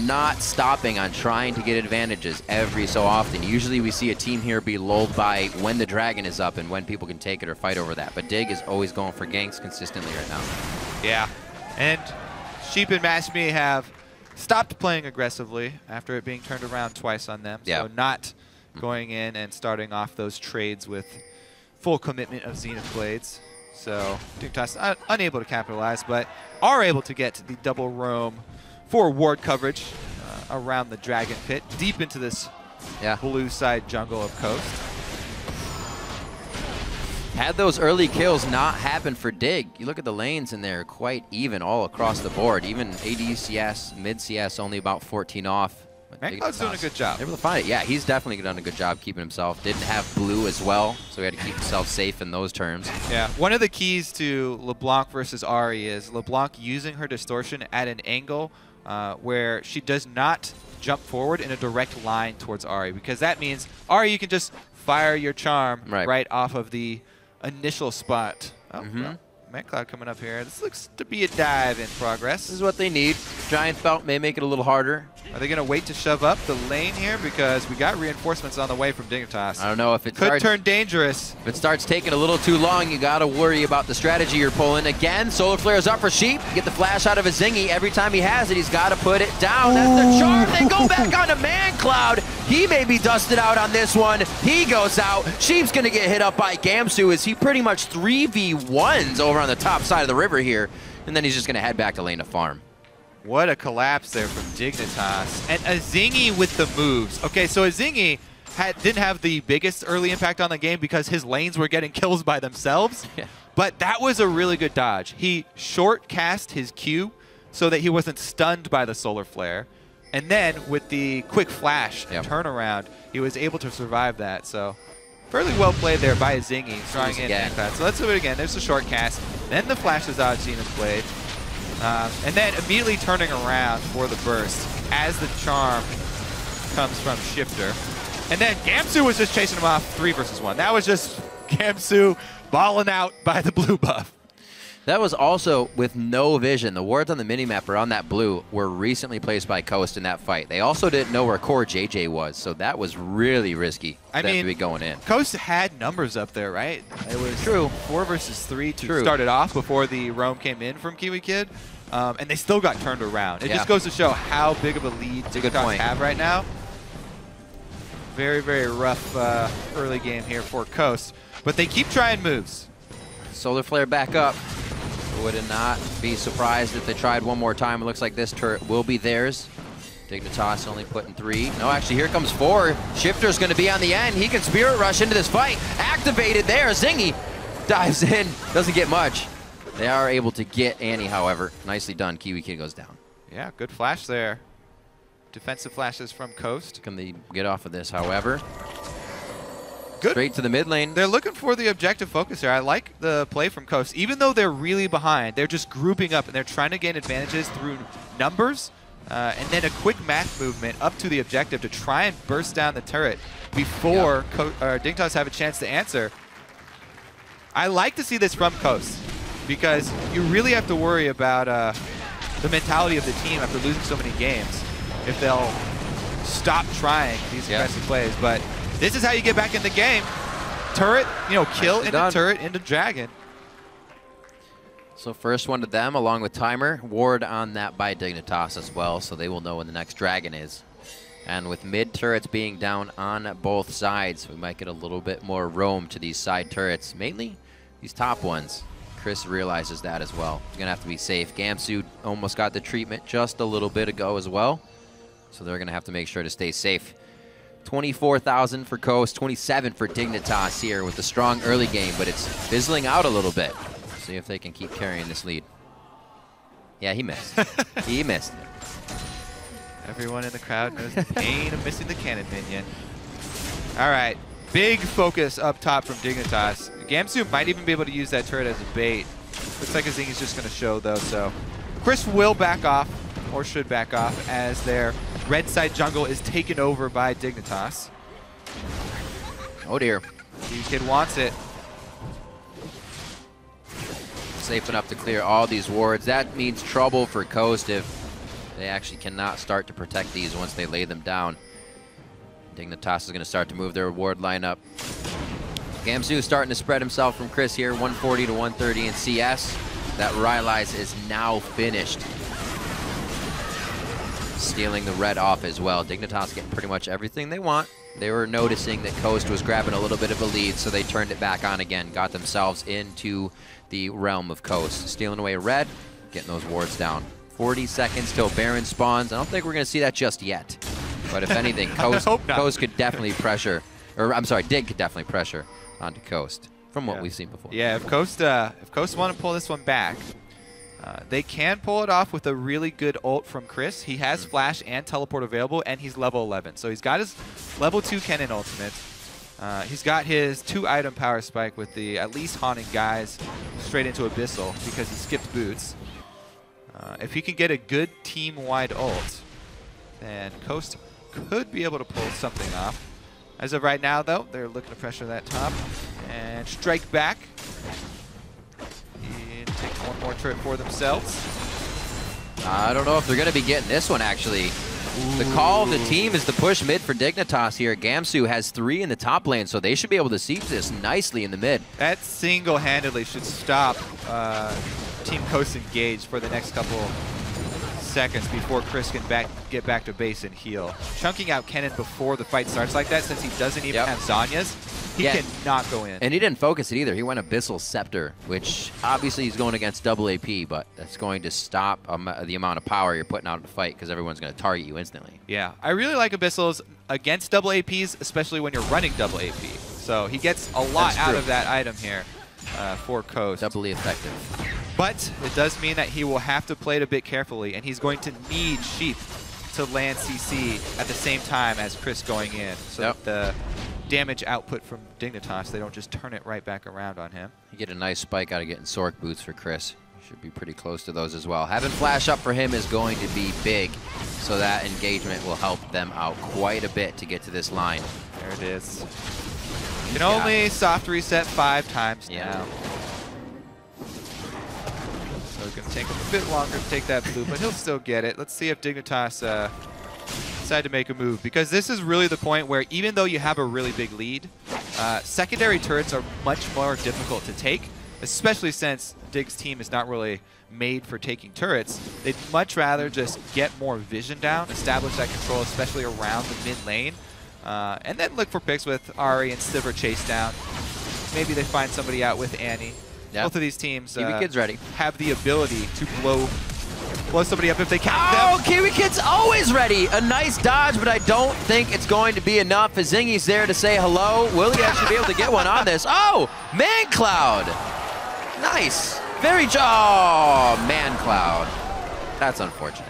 S18: not stopping on trying to get advantages every so often. Usually we see a team here be lulled by when the dragon is up and when people can take it or fight over that. But Dig is always going for ganks consistently right now.
S16: Yeah, and Sheep and Mashme have stopped playing aggressively after it being turned around twice on them.
S18: Yeah.
S16: So not going in and starting off those trades with full commitment of Zenith Blades. So Dignitas unable to capitalize, but are able to get to the double roam for ward coverage around the Dragon Pit, deep into this blue side jungle of Coast.
S18: Had those early kills not happen for Dig, you look at the lanes and they're quite even all across the board. Even AD CS, mid CS only about 14 off.
S16: ManCloud's doing a good job.
S18: Able to find it. Yeah, he's definitely done a good job keeping himself. Didn't have blue as well, so he had to keep himself safe in those terms.
S16: Yeah, one of the keys to LeBlanc versus Ahri is LeBlanc using her distortion at an angle where she does not jump forward in a direct line towards Ahri, because that means Ahri, you can just fire your charm right off of the initial spot. Oh, well, ManCloud coming up here. This looks to be a dive in progress.
S18: This is what they need. Giant belt may make it a little harder.
S16: Are they going to wait to shove up the lane here? Because we got reinforcements on the way from Dignitas.
S18: I don't know if it
S16: could turn dangerous.
S18: If it starts taking a little too long, you got to worry about the strategy you're pulling. Again, Solar Flare is up for Sheep. Get the flash out of a Zingy. Every time he has it, he's got to put it down. That's the charm. They go back onto ManCloud. He may be dusted out on this one. He goes out. Sheep's going to get hit up by Gamsu as he pretty much 3v1s over on the top side of the river here. And then he's just going to head back to lane to farm.
S16: What a collapse there from Dignitas. And Azingi with the moves. Okay, so Azingi didn't have the biggest early impact on the game because his lanes were getting kills by themselves.
S18: Yeah.
S16: But that was a really good dodge. He short cast his Q so that he wasn't stunned by the Solar Flare. And then with the quick flash turnaround, he was able to survive that. So fairly well played there by Azingi, throwing in that. So let's do it again. There's the short cast. Then the flash is out, Zenith Blade. And then immediately turning around for the burst as the charm comes from Shifter. And then Gamsu was just chasing him off 3 versus 1. That was just Gamsu balling out by the blue buff.
S18: That was also with no vision. The wards on the minimap around that blue were recently placed by Coast in that fight. They also didn't know where CoreJJ was, so that was really risky for them to be going in.
S16: Coast had numbers up there, right? It was 4 versus 3 to start it off before the roam came in from Kiwi Kid. And they still got turned around. It just goes to show how big of a lead Dignitas have right now. Very, very rough early game here for Coast. But they keep trying moves.
S18: Solar Flare back up. Would not be surprised if they tried one more time. It looks like this turret will be theirs. Dignitas only putting 3. No, actually, here comes 4. Shifter's going to be on the end. He can Spirit Rush into this fight. Activated there. Zingy dives in. Doesn't get much. They are able to get Annie, however. Nicely done. Kiwi Kid goes down.
S16: Yeah, good flash there. Defensive flashes from Coast.
S18: Can they get off of this, however? Good. Straight to the mid lane.
S16: They're looking for the objective focus here. I like the play from Coast. Even though they're really behind, they're just grouping up and they're trying to gain advantages through numbers and then a quick math movement up to the objective to try and burst down the turret before Dignitas have a chance to answer. I like to see this from Coast because you really have to worry about the mentality of the team after losing so many games if they'll stop trying these aggressive plays. But this is how you get back in the game. Turret, kill into turret, into dragon.
S18: So first one to them along with timer. Ward on that by Dignitas as well, so they will know when the next dragon is. And with mid turrets being down on both sides, we might get a little bit more roam to these side turrets, mainly these top ones. Chris realizes that as well. He's gonna have to be safe. Gamsu almost got the treatment just a little bit ago as well, so they're gonna have to make sure to stay safe. 24,000 for Coast, 27 for Dignitas here with a strong early game, but it's fizzling out a little bit. See if they can keep carrying this lead. Yeah, he missed. He missed.
S16: Everyone in the crowd knows the pain of missing the cannon minion. All right, big focus up top from Dignitas. Gamsu might even be able to use that turret as a bait. Looks like Azingi's just going to show, though, so Chris will back off, or should back off, as their red side jungle is taken over by Dignitas.
S18: Oh dear.
S16: Kiwi Kid wants it.
S18: Safe enough to clear all these wards. That means trouble for Coast if they actually cannot start to protect these once they lay them down. Dignitas is going to start to move their ward lineup. Gamsu starting to spread himself from Chris here, 140 to 130 in CS. That Rylai's is now finished. Stealing the red off as well. Dignitas getting pretty much everything they want. They were noticing that Coast was grabbing a little bit of a lead, so they turned it back on again, got themselves into the realm of Coast. Stealing away red, getting those wards down. 40 seconds till Baron spawns. I don't think we're going to see that just yet. But if anything, Coast could definitely pressure, or I'm sorry, Dig could definitely pressure onto Coast from what we've seen before.
S16: Yeah, if Coast want to pull this one back, they can pull it off with a really good ult from Chris. He has flash and teleport available, and he's level 11. So he's got his level 2 cannon ultimate. He's got his 2-item power spike with the at least haunting guys straight into Abyssal because he skipped boots. If he can get a good team-wide ult, then Coast could be able to pull something off. As of right now, though, they're looking to pressure that top and strike back. And take one more turret for themselves.
S18: I don't know if they're going to be getting this one, actually. The call of the team is to push mid for Dignitas here. Gamsu has 3 in the top lane, so they should be able to siege this nicely in the mid.
S16: That single-handedly should stop Team Coast engaged for the next couple seconds before Chris can get back to base and heal. Chunking out Kennen before the fight starts like that, since he doesn't even have Zanya's, he cannot go in.
S18: And he didn't focus it either. He went Abyssal Scepter, which obviously he's going against double AP, but that's going to stop the amount of power you're putting out in the fight because everyone's going to target you instantly.
S16: Yeah, I really like Abyssals against double APs, especially when you're running double AP. So he gets a lot out of that item here for Coast.
S18: Doubly effective.
S16: But it does mean that he will have to play it a bit carefully, and he's going to need Sheep to land CC at the same time as Chris going in. So that the damage output from Dignitas, they don't just turn it right back around on him.
S18: You get a nice spike out of getting Sork boots for Chris. Should be pretty close to those as well. Having flash up for him is going to be big, so that engagement will help them out quite a bit to get to this line.
S16: There it is. You can only soft reset 5 times now. So it's going to take him a bit longer to take that blue, but he'll still get it. Let's see if Dignitas decide to make a move, because this is really the point where even though you have a really big lead, secondary turrets are much more difficult to take, especially since Dig's team is not really made for taking turrets. They'd much rather just get more vision down, establish that control, especially around the mid lane, And then look for picks with Ari and Sivir chase down. Maybe they find somebody out with Annie.
S18: Yep.
S16: Both of these teams
S18: Kiwi Kid's ready.
S16: have the ability to blow somebody up if they count
S18: Oh,
S16: them.
S18: Kiwi Kid's always ready. A nice dodge, but I don't think it's going to be enough. Zingy's there to say hello. Will he actually be able to get one on this? Oh, Man Cloud. Nice. Oh, Man Cloud. That's unfortunate.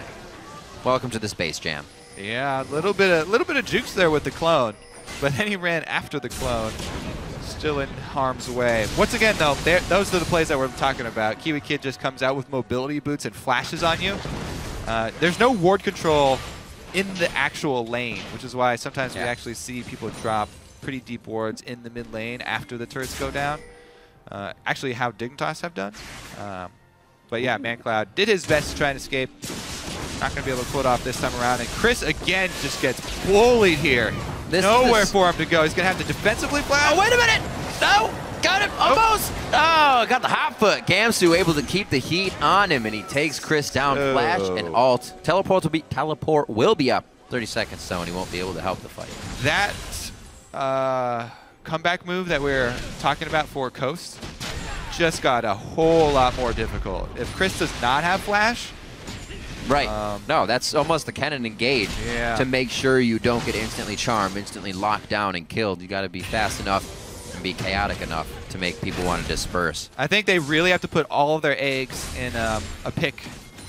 S18: Welcome to the Space Jam.
S16: Yeah, a little bit of jukes there with the clone, but then he ran after the clone. Still in harm's way. Once again, though, those are the plays that we're talking about. Kiwi Kid just comes out with mobility boots and flashes on you. There's no ward control in the actual lane, which is why sometimes we actually see people drop pretty deep wards in the mid lane after the turrets go down. Actually, how Dignitas have done. But yeah, ManCloud did his best to try and escape. Not going to be able to pull it off this time around. And Chris, again, just gets bullied here. Nowhere for him to go. He's going to have to defensively flash.
S18: Oh, wait a minute. No. Got him. Almost. Oh, got the hot foot. Gamsu able to keep the heat on him, and he takes Chris down. Flash and ult. Teleport will be up 30 seconds, so, and he won't be able to help the fight.
S16: That comeback move that we're talking about for Coast just got a whole lot more difficult. If Chris does not have flash,
S18: right. No, that's almost the Kennen engage to make sure you don't get instantly charmed, instantly locked down and killed. You got to be fast enough and be chaotic enough to make people want to disperse.
S16: I think they really have to put all of their eggs in a pick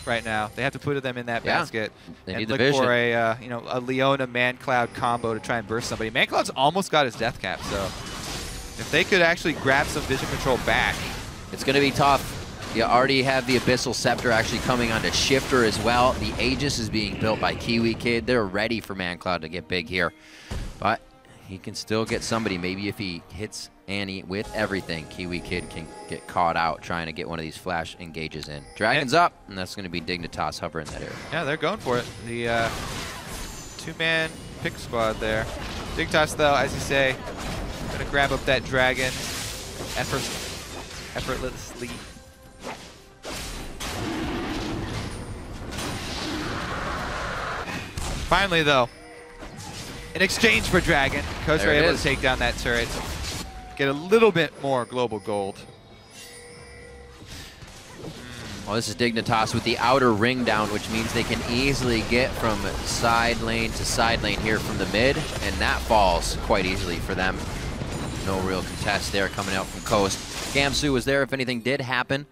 S16: right now. They have to put them in that basket
S18: They
S16: and
S18: need the
S16: look
S18: vision.
S16: for a Leona ManCloud combo to try and burst somebody. ManCloud's almost got his death cap, so if they could actually grab some vision control back,
S18: it's going to be tough. You already have the Abyssal Scepter actually coming onto Shifter as well. The Aegis is being built by Kiwi Kid. They're ready for ManCloud to get big here. But he can still get somebody. Maybe if he hits Annie with everything, Kiwi Kid can get caught out trying to get one of these flash engages in. Dragon's up, and that's going to be Dignitas hovering that area.
S16: yeah, they're going for it. The two-man pick squad there. Dignitas, though, as you say, going to grab up that dragon effortlessly. Finally, though, in exchange for Dragon, Coast are able to take down that turret, get a little bit more global gold.
S18: Well, this is Dignitas with the outer ring down, which means they can easily get from side lane to side lane here from the mid, and that falls quite easily for them. No real contest there coming out from Coast. Gamsu was there if anything did happen.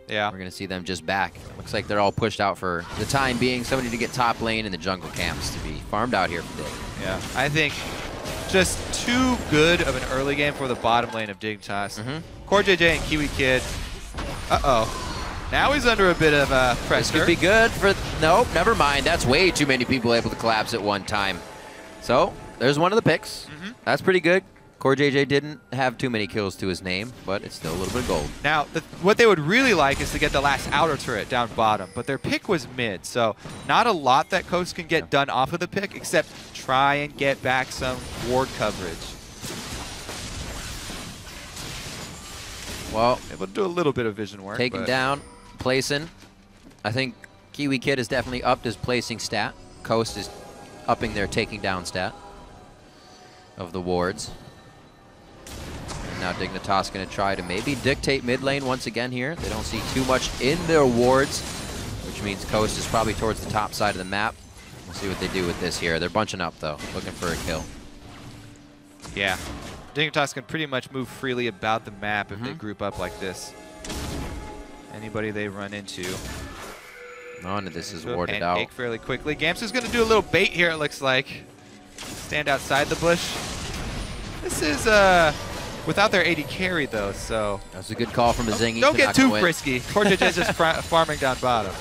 S16: Yeah.
S18: We're going to see them just back. Looks like they're all pushed out for the time being. Somebody to get top lane and the jungle camps to be farmed out here for Dig.
S16: Yeah, I think just too good of an early game for the bottom lane of Dignitas. Core JJ and Kiwi Kid. Uh-oh. Now he's under a bit of pressure.
S18: This could be good for... Nope, never mind. That's way too many people able to collapse at one time. So, there's one of the picks. That's pretty good. Core JJ didn't have too many kills to his name, but it's still a little bit of gold.
S16: Now, what they would really like is to get the last outer turret down bottom, but their pick was mid, so not a lot that Coast can get done off of the pick, except try and get back some ward coverage.
S18: Well,
S16: able to do a little bit of vision work.
S18: Taking down, placing. I think Kiwi Kid has definitely upped his placing stat. Coast is upping their taking down stat of the wards. Now Dignitas going to try to maybe dictate mid lane once again here. They don't see too much in their wards, which means Coast is probably towards the top side of the map. We'll see what they do with this here. They're bunching up, though, looking for a kill.
S16: Yeah. Dignitas can pretty much move freely about the map if they group up like this. Anybody they run into.
S18: None of this is warded out.
S16: Pancake fairly quickly. Gamsu's going to do a little bait here, it looks like. Stand outside the bush. This is without their AD carry, though, so...
S18: That's a good call from a Zingy.
S16: Don't get too frisky. Core JJ's just farming down bottom.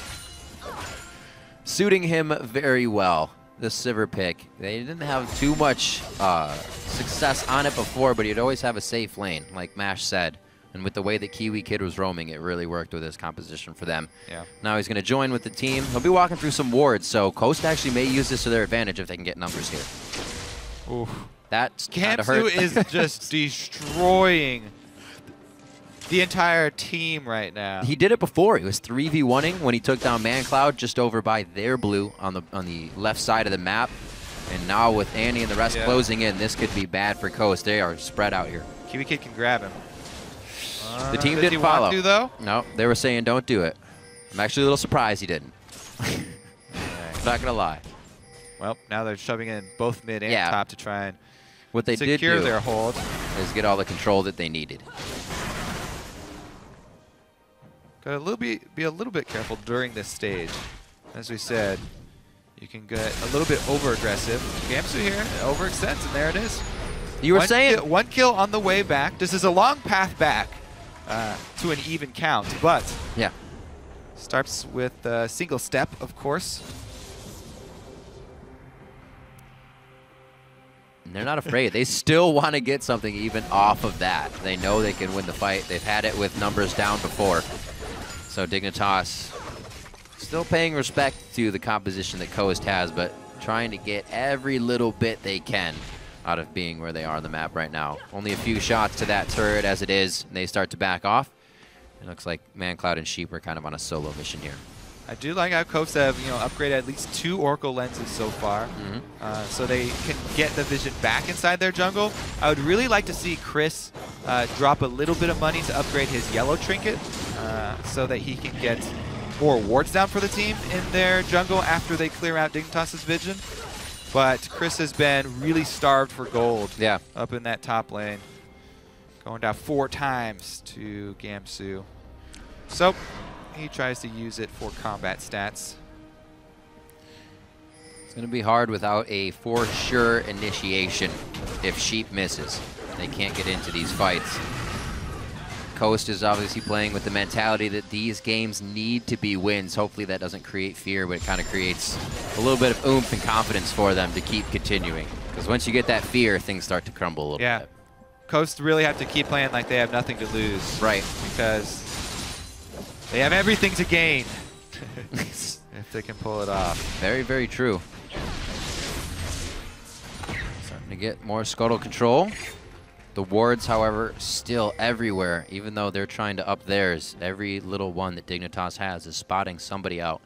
S18: Suiting him very well, the Sivir pick. They didn't have too much success on it before, but he'd always have a safe lane, like Mash said. And with the way that Kiwi Kid was roaming, it really worked with his composition for them.
S16: Yeah.
S18: Now he's going to join with the team. He'll be walking through some wards, so Coast actually may use this to their advantage if they can get numbers here.
S16: Oof.
S18: That's kind of hurt.
S16: Gamsu is just destroying the entire team right now.
S18: He did it before. He was 3v1ing when he took down ManCloud just over by their blue on the left side of the map. And now with Annie and the rest closing in, this could be bad for Coast. They are spread out here.
S16: Kiwi Kid can grab him.
S18: The team
S16: Does
S18: didn't
S16: he
S18: follow.
S16: want to, though?
S18: No, they were saying don't do it. I'm actually a little surprised he didn't. Not gonna lie.
S16: Well, now they're shoving in both mid and top to try and
S18: what they did
S16: secure
S18: do
S16: their hold.
S18: Is get all the control that they needed.
S16: Got to be a little bit careful during this stage. As we said, you can get a little bit over-aggressive. Gamsu here overextends, and there it is.
S18: You were saying
S16: one kill on the way back. This is a long path back to an even count, but starts with a single step, of course.
S18: And they're not afraid. They still want to get something even off of that. They know they can win the fight. They've had it with numbers down before. So Dignitas still paying respect to the composition that Coast has, but trying to get every little bit they can out of being where they are on the map right now. Only a few shots to that turret as it is, and they start to back off. It looks like ManCloud and Sheep are kind of on a solo mission here.
S16: I do like how Coast have upgraded at least 2 Oracle lenses so far, so they can get the vision back inside their jungle. I would really like to see Chris drop a little bit of money to upgrade his yellow trinket so that he can get more wards down for the team in their jungle after they clear out Dignitas' vision. But Chris has been really starved for gold up in that top lane. Going down 4 times to Gamsu. So he tries to use it for combat stats.
S18: It's going to be hard without a for sure initiation if Sheep misses. They can't get into these fights. Coast is obviously playing with the mentality that these games need to be wins. Hopefully that doesn't create fear, but it kind of creates a little bit of oomph and confidence for them to keep continuing. Because once you get that fear, things start to crumble a little bit.
S16: Coast really have to keep playing like they have nothing to lose.
S18: Right.
S16: Because they have everything to gain if they can pull it off.
S18: Very, very true. Starting to get more scuttle control. The wards, however, still everywhere. Even though they're trying to up theirs, every little one that Dignitas has is spotting somebody out.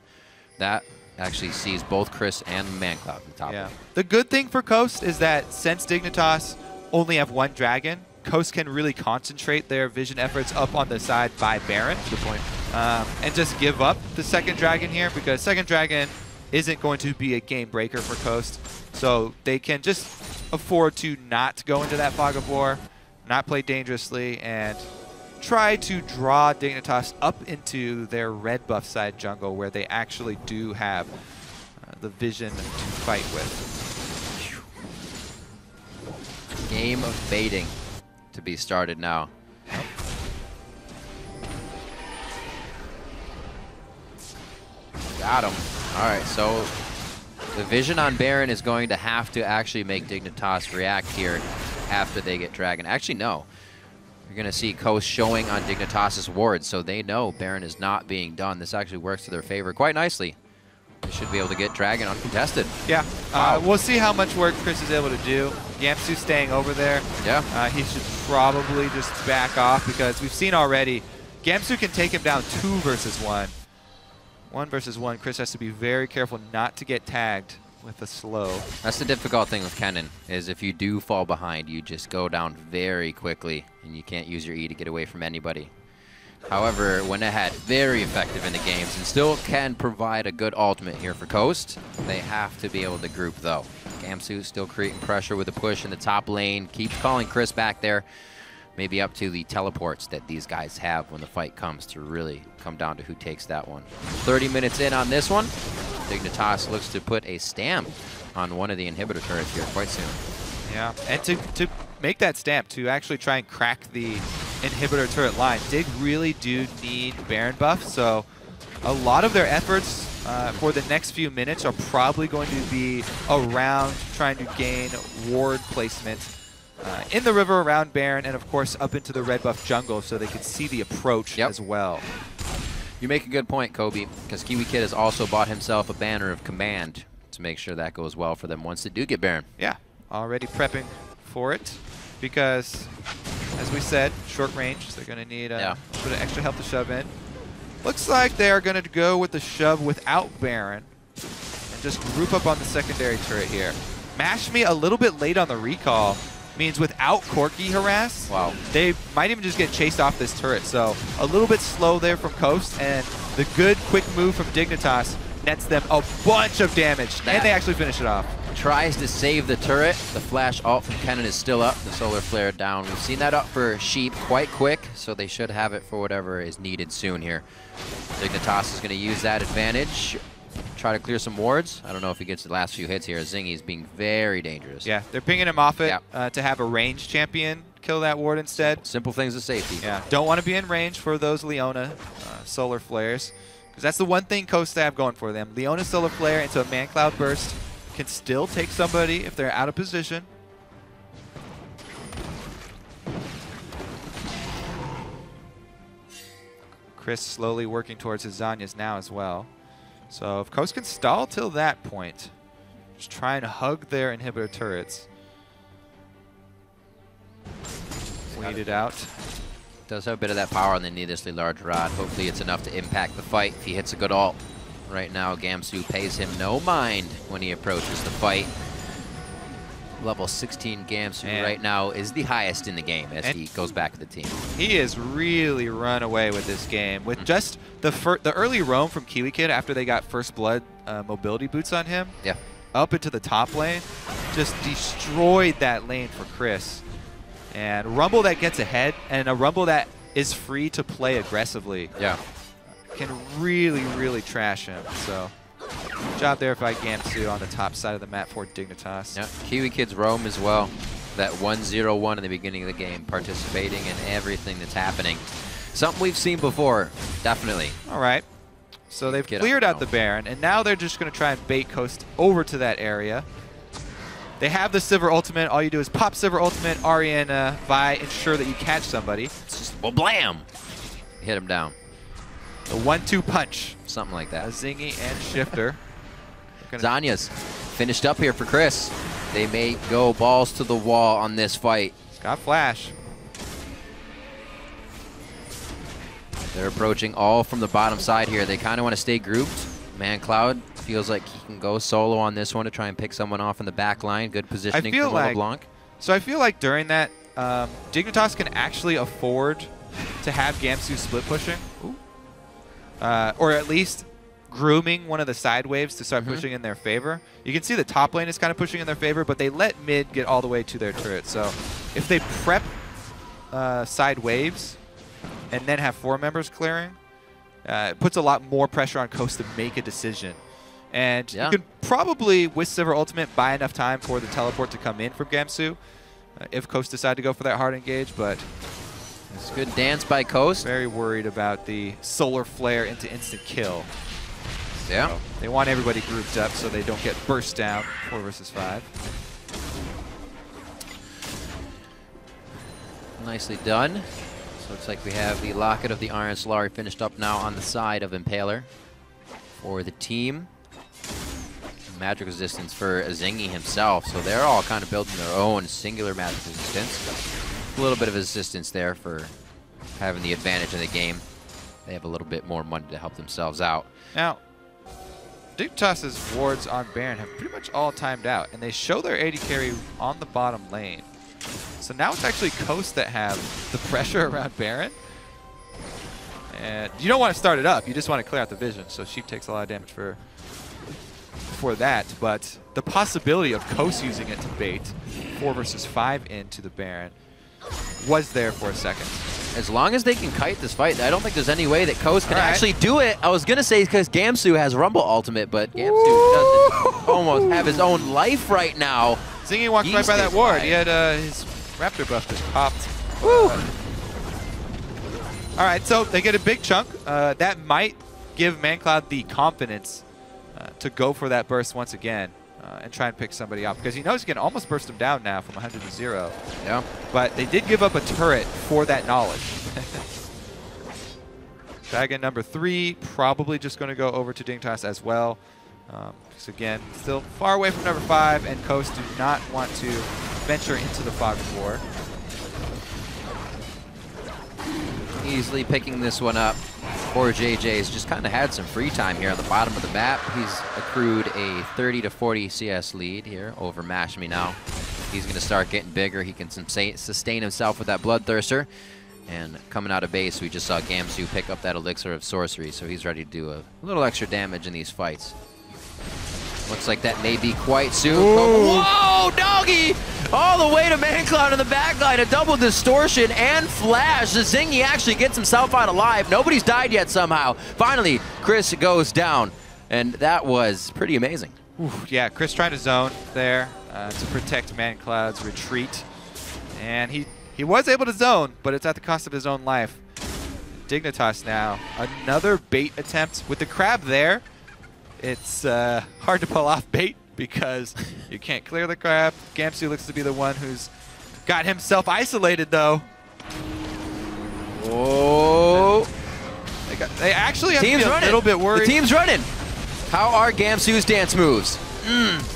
S18: That actually sees both Chris and ManCloud on the top.
S16: Yeah. The good thing for Coast is that since Dignitas only have 1 dragon, Coast can really concentrate their vision efforts up on the side by Baron.
S18: Good point.
S16: And just give up the second dragon here, because second dragon isn't going to be a game breaker for Coast. So they can just afford to not go into that fog of war, not play dangerously, and try to draw Dignitas up into their red buff side jungle where they actually do have the vision to fight with.
S18: Game of baiting to be started now. Got him. All right, so the vision on Baron is going to have to actually make Dignitas react here after they get Dragon. Actually, no. You're going to see Coast showing on Dignitas' wards, so they know Baron is not being done. This actually works to their favor quite nicely. They should be able to get Dragon uncontested.
S16: Yeah, we'll see how much work Chris is able to do. Gamsu staying over there.
S18: Yeah.
S16: He should probably just back off, because we've seen already Gamsu can take him down 2 versus 1. 1 versus 1. Chris has to be very careful not to get tagged with a slow.
S18: That's the difficult thing with Kennen, is if you do fall behind, you just go down very quickly, and you can't use your E to get away from anybody. However, went ahead, very effective in the games, and still can provide a good ultimate here for Coast. They have to be able to group, though. Gamsu still creating pressure with a push in the top lane, keeps calling Chris back there. Maybe up to the teleports that these guys have when the fight comes to really come down to who takes that one. 30 minutes in on this one. Dignitas looks to put a stamp on one of the inhibitor turrets here quite soon.
S16: Yeah, and to make that stamp, to actually try and crack the inhibitor turret line, Dig really do need Baron buff, so a lot of their efforts for the next few minutes are probably going to be around trying to gain ward placement in the river around Baron, and of course up into the red buff jungle so they can see the approach as well.
S18: You make a good point, Kobe, because Kiwi Kid has also bought himself a banner of command to make sure that goes well for them once they do get Baron.
S16: Yeah, already prepping for it, because as we said, short range, they're going to need a bit of extra help to shove in. Looks like they are going to go with the shove without Baron and just group up on the secondary turret here. Mash Me a little bit late on the recall means without Corki harass,
S18: wow,
S16: they might even just get chased off this turret. So a little bit slow there from Coast, and the good quick move from Dignitas nets them a bunch of damage, and they actually finish it off.
S18: Tries to save the turret. The flash ult from Kennen is still up. The solar flare down. We've seen that up for Sheep quite quick, so they should have it for whatever is needed soon here. Dignitas is going to use that advantage. Try to clear some wards. I don't know if he gets the last few hits here. Zingy's being very dangerous.
S16: Yeah, they're pinging him off it to have a ranged champion kill that ward instead.
S18: Simple things of safety.
S16: Yeah, don't want to be in range for those Leona solar flares, because that's the one thing Coast have going for them. Leona solar flare into a man cloud burst can still take somebody if they're out of position. Chris slowly working towards his Zanyas now as well. So if Coast can stall till that point, just try and hug their inhibitor turrets. Wait it out.
S18: Does have a bit of that power on the needlessly large rod. Hopefully it's enough to impact the fight if he hits a good ult. Right now, Gamsu pays him no mind when he approaches the fight. Level 16 Gamsu right now is the highest in the game as he goes back to the team.
S16: He has really run away with this game with just the early roam from Kiwi Kid after they got first blood mobility boots on him.
S18: Yeah.
S16: Up into the top lane, just destroyed that lane for Chris. And Rumble that gets ahead, and a Rumble that is free to play aggressively.
S18: Yeah.
S16: Can really, really trash him. So, good job there by Gamsu on the top side of the map for Dignitas.
S18: Yeah, Kiwi Kids roam as well. That 1-0-1 in the beginning of the game, participating in everything that's happening. Something we've seen before, definitely.
S16: All right. So they've cleared out the Baron, and now they're just going to try and bait Coast over to that area. They have the Sivir ultimate. All you do is pop Sivir ultimate, Ariana, Vi, ensure that you catch somebody.
S18: It's just, well, blam! Hit him down.
S16: The 1-2 punch.
S18: Something like that.
S16: A Zingy and Shifter.
S18: Zanya's finished up here for Chris. They may go balls to the wall on this fight.
S16: Got flash.
S18: They're approaching all from the bottom side here. They kind of want to stay grouped. Man Cloud feels like he can go solo on this one to try and pick someone off in the back line. Good positioning from LeBlanc.
S16: So I feel like during that, Dignitas can actually afford to have Gamsu split pushing. Or at least grooming one of the side waves to start pushing in their favor. You can see the top lane is kind of pushing in their favor, but they let mid get all the way to their turret. So if they prep side waves and then have 4 members clearing, it puts a lot more pressure on Coast to make a decision. And you can probably, with Sivir Ultimate, buy enough time for the teleport to come in from Gamsu if Coast decide to go for that hard engage, but
S18: it's a good dance by Coast.
S16: Very worried about the solar flare into instant kill.
S18: Yeah.
S16: So they want everybody grouped up so they don't get burst down 4 versus 5.
S18: Nicely done. So looks like we have the Locket of the Iron Solari finished up now on the side of Impaler for the team. Magic resistance for Zingy himself. So they're all kind of building their own singular magic resistance. A little bit of assistance there for having the advantage in the game. They have a little bit more money to help themselves out.
S16: Now, Dignitas' wards on Baron have pretty much all timed out, and they show their AD carry on the bottom lane. So now it's actually Coast that have the pressure around Baron. And you don't want to start it up, you just want to clear out the vision, so Sheep takes a lot of damage for that. But the possibility of Coast using it to bait 4 versus 5 into the Baron was there for a second.
S18: As long as they can kite this fight, I don't think there's any way that Coast can actually do it. I was going to say because Gamsu has Rumble Ultimate, but Gamsu doesn't almost have his own life right now.
S16: Zingy walked right by that ward. He had his Raptor buff just popped. All right, so they get a big chunk. That might give ManCloud the confidence to go for that burst once again. And try and pick somebody up, because he knows he can almost burst him down now from 100 to 0.
S18: Yeah.
S16: But they did give up a turret for that knowledge. Dragon number 3 probably just going to go over to Dignitas as well. Because again, still far away from number 5, and Coast do not want to venture into the Fog of War.
S18: Easily picking this one up. Poor JJ's just kind of had some free time here on the bottom of the map. He's accrued a 30 to 40 CS lead here over Mashme now. He's going to start getting bigger. He can sustain himself with that Bloodthirster. And coming out of base, we just saw Gamsu pick up that Elixir of Sorcery, so he's ready to do a little extra damage in these fights. Looks like that may be quite soon. Whoa, doggy! All the way to ManCloud in the backline, a double distortion and flash. Zingy actually gets himself out alive. Nobody's died yet somehow. Finally, Chris goes down, and that was pretty amazing.
S16: Ooh, yeah, Chris trying to zone there to protect ManCloud's retreat. And he was able to zone, but it's at the cost of his own life. Dignitas now, another bait attempt with the crab there. It's hard to pull off bait because you can't clear the crab. Gamsu looks to be the one who's got himself isolated, though.
S18: Whoa.
S16: They actually have to be a little bit worried.
S18: The team's running. How are Gamsu's dance moves?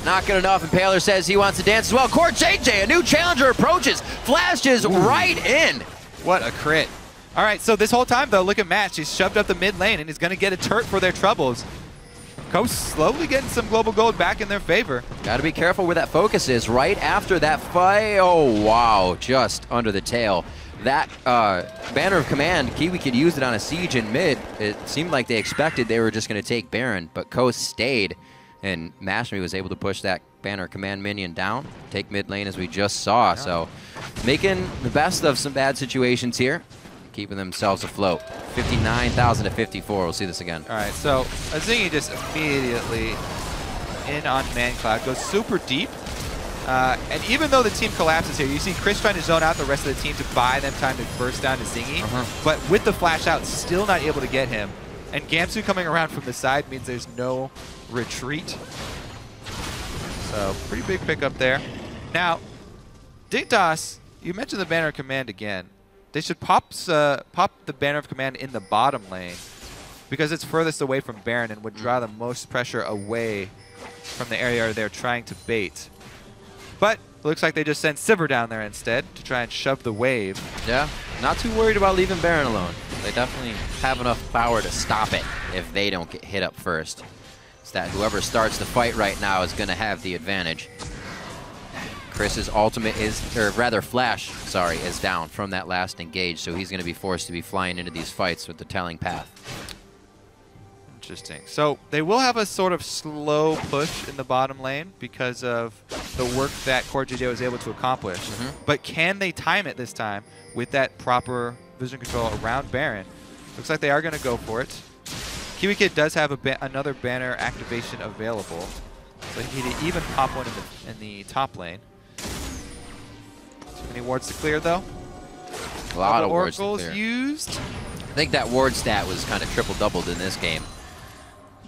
S18: Not good enough. Impaler says he wants to dance as well. Court JJ, a new challenger approaches. Flashes right in.
S16: What a crit. All right, so this whole time, though, look at Match. He's shoved up the mid lane, and he's going to get a turret for their troubles. Coast slowly getting some global gold back in their favor.
S18: Got to be careful where that focus is right after that fight. Oh, wow, just under the tail. That Banner of Command, Kiwi could use it on a siege in mid. It seemed like they expected they were just going to take Baron, but Coast stayed, and Mashme was able to push that Banner of Command minion down, take mid lane as we just saw. Yeah. So making the best of some bad situations here, keeping themselves afloat. 59,000 to 54. We'll see this again.
S16: All right, so Zingy just immediately in on ManCloud, goes super deep. And even though the team collapses here, you see Chris trying to zone out the rest of the team to buy them time to burst down to Zingy. But with the flash out, still not able to get him. And Gamsu coming around from the side means there's no retreat. So pretty big pickup there. Now, Dignitas, you mentioned the Banner of Command again. They should pop the Banner of Command in the bottom lane because it's furthest away from Baron and would draw the most pressure away from the area they're trying to bait. But it looks like they just sent Sivir down there instead to try and shove the wave.
S18: Yeah, not too worried about leaving Baron alone. They definitely have enough power to stop it if they don't get hit up first. It's that whoever starts the fight right now is going to have the advantage. Chris's ultimate is, or rather Flash, sorry, is down from that last engage, so he's going to be forced to be flying into these fights with the telling path.
S16: Interesting. So they will have a sort of slow push in the bottom lane because of the work that Core JJ was able to accomplish. But can they time it this time with that proper vision control around Baron? Looks like they are going to go for it. Kiwi Kid does have another banner activation available, so he need to even pop one in the top lane. Too many wards to clear, though.
S18: A lot of wards to clear.
S16: Used.
S18: I think that ward stat was kind of triple-doubled in this game.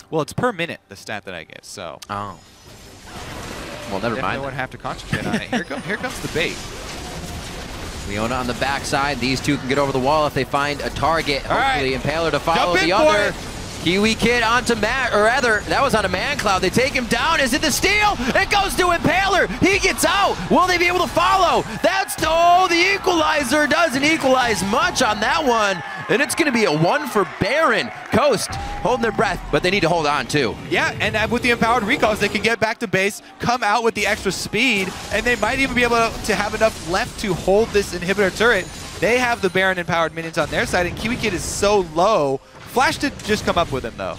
S16: Well, it's per minute, the stat that I get, so.
S18: Oh. Well, never mind.
S16: No one have to concentrate on it. Here comes the bait.
S18: Leona on the backside. These two can get over the wall if they find a target. Hopefully, Impaler to follow the other. Kiwi Kid onto Matt, or rather, that was on a ManCloud. They take him down. Is it the steal? It goes to Impaler. He gets out. Will they be able to follow? That's, oh, the equalizer doesn't equalize much on that one. And it's going to be a 1 for Baron. Coast holding their breath, but they need to hold on too.
S16: Yeah, and with the empowered recalls, they can get back to base, come out with the extra speed, and they might even be able to have enough left to hold this inhibitor turret. They have the Baron empowered minions on their side, and Kiwi Kid is so low. Flash did just come up with him, though.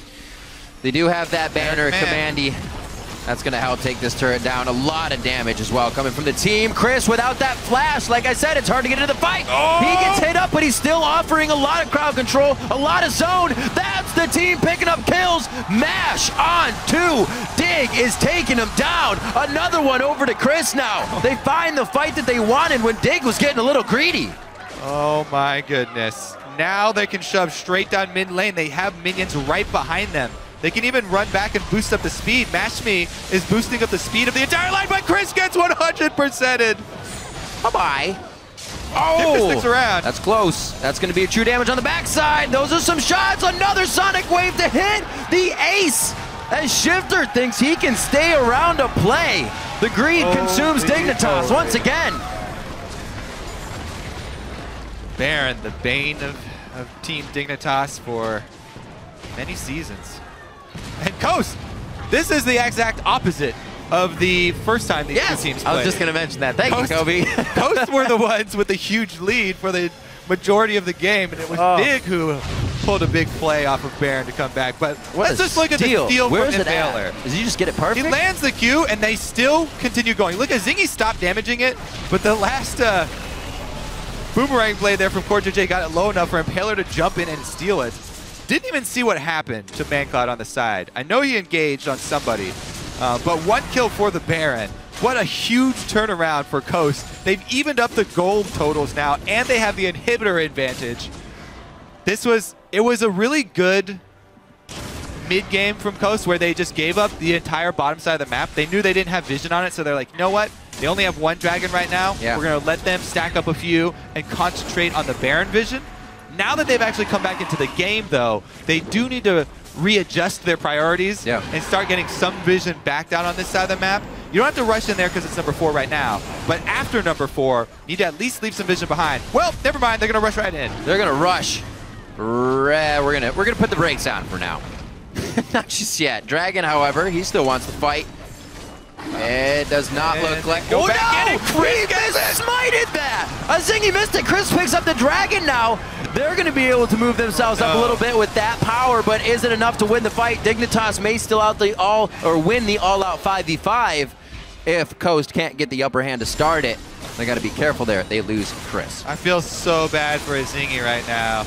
S18: They do have that Banner Commandy. That's going to help take this turret down. A lot of damage as well coming from the team. Chris, without that flash, like I said, it's hard to get into the fight. Oh! He gets hit up, but he's still offering a lot of crowd control, a lot of zone. That's the team picking up kills. Mash on 2. Dig is taking him down. Another one over to Chris now. They find the fight that they wanted when Dig was getting a little greedy.
S16: Oh my goodness. Now they can shove straight down mid lane. They have minions right behind them. They can even run back and boost up the speed. Mashme is boosting up the speed of the entire line, but Chris gets 100%ed.
S18: Bye-bye. Oh,
S16: if it sticks around.
S18: That's close. That's going to be a true damage on the backside. Those are some shots. Another Sonic Wave to hit the ace. As Shifter thinks he can stay around to play. The greed consumes Dignitas once again.
S16: Baron, the bane of of Team Dignitas for many seasons. And Coast, this is the exact opposite of the first time these two teams played.
S18: I was just going to mention that. Thank you, Kobe.
S16: Coast were the ones with the huge lead for the majority of the game, and it was Big who pulled a big play off of Baron to come back. But let's just look at the steal from Invaler.
S18: Did you just get it perfect?
S16: He lands the Q, and they still continue going. Look at Zingy stopped damaging it, but the last boomerang blade there from CoreJJ got it low enough for Impaler to jump in and steal it. Didn't even see what happened to ManCloud on the side. I know he engaged on somebody, but 1 kill for the Baron. What a huge turnaround for Coast. They've evened up the gold totals now, and they have the inhibitor advantage. It was a really good mid-game from Coast where they just gave up the entire bottom side of the map. They knew they didn't have vision on it, so they're like, you know what? They only have 1 dragon right now. We're going to let them stack up a few and concentrate on the Baron vision. Now that they've actually come back into the game, though, they do need to readjust their priorities and start getting some vision back down on this side of the map. You don't have to rush in there because it's number 4 right now, but after number 4, you need to at least leave some vision behind. Well, never mind, they're going to rush right in.
S18: They're going to rush. We're gonna put the brakes on for now. Not just yet. Dragon, however, he still wants to fight. It does not look like.
S16: Go back in and Chris
S18: smited that. Zingy missed it. Chris picks up the Dragon now. They're going to be able to move themselves up a little bit with that power, but is it enough to win the fight? Dignitas may still win the all-out 5v5 if Coast can't get the upper hand to start it. They got to be careful there. They lose Chris.
S16: I feel so bad for Zingy right now.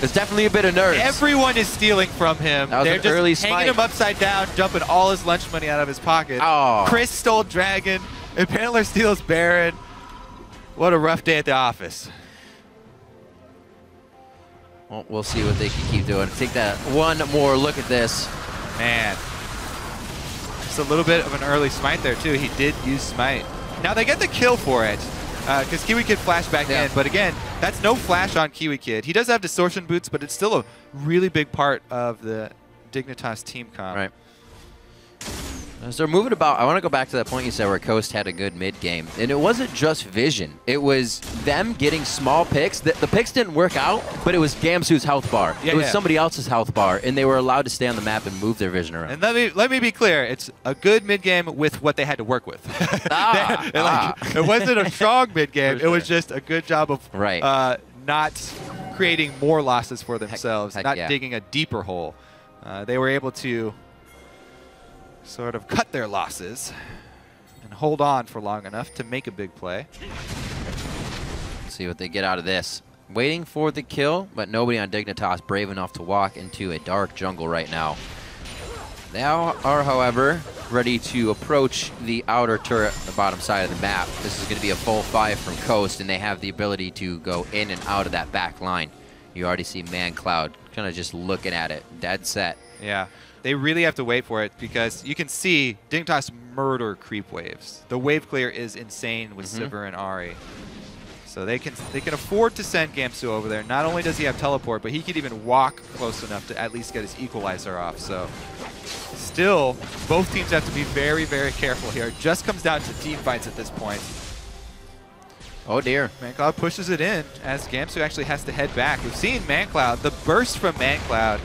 S18: There's definitely a bit of nerves.
S16: Everyone is stealing from him.
S18: They're
S16: just
S18: early
S16: hanging him upside down, dumping all his lunch money out of his pocket. Chris stole Dragon. Impaler steals Baron. What a rough day at the office.
S18: Well, we'll see what they can keep doing. Take that one more look at this.
S16: Man. Just a little bit of an early smite there, too. He did use smite. Now, they get the kill for it. Because Kiwi Kid flashed back in, but again, that's no flash on Kiwi Kid. He does have distortion boots, but it's still a really big part of the Dignitas team comp.
S18: Right. As they're moving about, I want to go back to that point you said where Coast had a good mid-game. And it wasn't just vision. It was them getting small picks. The picks didn't work out, but it was Gamsu's health bar. It was somebody else's health bar, and they were allowed to stay on the map and move their vision around.
S16: And let me be clear. It's a good mid-game with what they had to work with. It wasn't a strong mid-game. It was just a good job of not creating more losses for themselves, not digging a deeper hole. They were able to sort of cut their losses and hold on for long enough to make a big play.
S18: Let's see what they get out of this. Waiting for the kill, but nobody on Dignitas brave enough to walk into a dark jungle right now. They are, however, ready to approach the outer turret, the bottom side of the map. This is going to be a full 5 from Coast, and they have the ability to go in and out of that back line. You already see ManCloud kind of just looking at it, dead set.
S16: Yeah. They really have to wait for it because you can see Dignitas murder creep waves. The wave clear is insane with Sivir and Ahri. So they can afford to send Gamsu over there. Not only does he have teleport, but he could even walk close enough to at least get his equalizer off. So still, both teams have to be very, very careful here. It just comes down to team fights at this point.
S18: Oh dear.
S16: ManCloud pushes it in as Gamsu actually has to head back. We've seen ManCloud, the burst from ManCloud,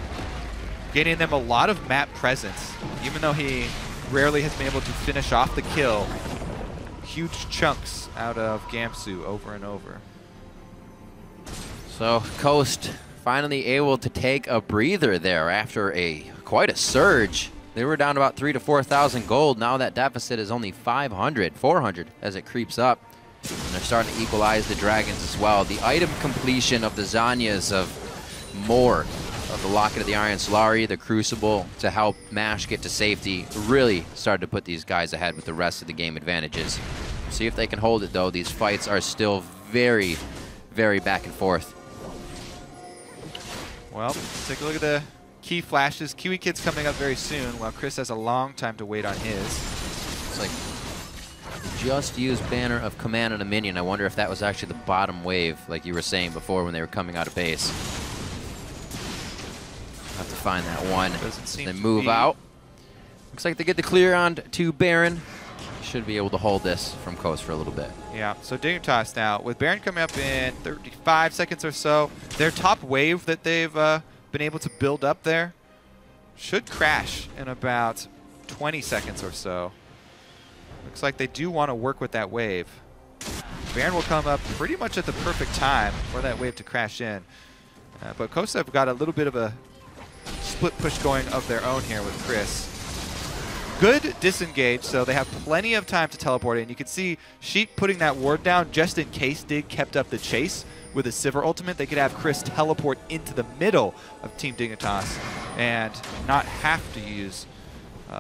S16: getting them a lot of map presence, even though he rarely has been able to finish off the kill. Huge chunks out of Gamsu over and over.
S18: So Coast finally able to take a breather there after quite a surge. They were down about 3,000 to 4,000 gold. Now that deficit is only 500, 400 as it creeps up. And they're starting to equalize the Dragons as well. The item completion of the Zanyas of more of the Locket of the Iron Solari, the Crucible to help MASH get to safety, really started to put these guys ahead with the rest of the game advantages. See if they can hold it though. These fights are still very, very back and forth.
S16: Well, take a look at the key flashes. Kiwi Kid's coming up very soon, while Chris has a long time to wait on his.
S18: It's like just used Banner of Command on a minion. I wonder if that was actually the bottom wave, like you were saying before when they were coming out of base. Have to find that one. They move out. Looks like they get the clear on to Baron. should be able to hold this from Coast for a little bit.
S16: Yeah, so Dignitas now, with Baron coming up in 35 seconds or so, their top wave that they've been able to build up there should crash in about 20 seconds or so. Looks like they do want to work with that wave. Baron will come up pretty much at the perfect time for that wave to crash in. But Coast have got a little bit of a split push going of their own here with Chris. Good disengage, so they have plenty of time to teleport in. You can see Sheep putting that ward down just in case Dig kept up the chase with a Sivir ultimate. They could have Chris teleport into the middle of Team Dignitas and not have to use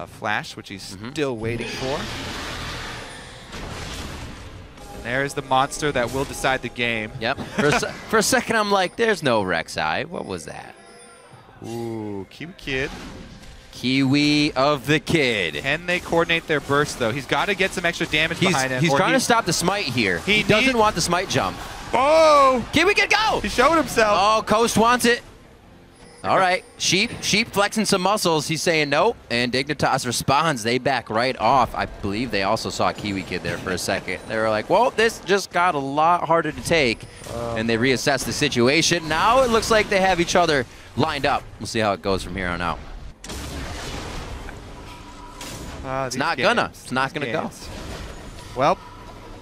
S16: Flash, which he's still waiting for. And there's the monster that will decide the game.
S18: Yep. For a second, I'm like, there's no Rek'Sai. What was that?
S16: Ooh, Kiwi Kid.
S18: Kiwi of the Kid.
S16: Can they coordinate their burst, though? He's got to get some extra damage behind him.
S18: He's trying to stop the smite here. He doesn't want the smite jump.
S16: Oh!
S18: Kiwi Kid, go!
S16: He showed himself.
S18: Oh, Coast wants it. All right. Sheep flexing some muscles. He's saying nope. And Dignitas responds. They back right off. I believe they also saw Kiwi Kid there for a second. They were like, well, this just got a lot harder to take. And they reassess the situation. Now it looks like they have each other lined up. We'll see how it goes from here on out. It's not gonna go.
S16: Well,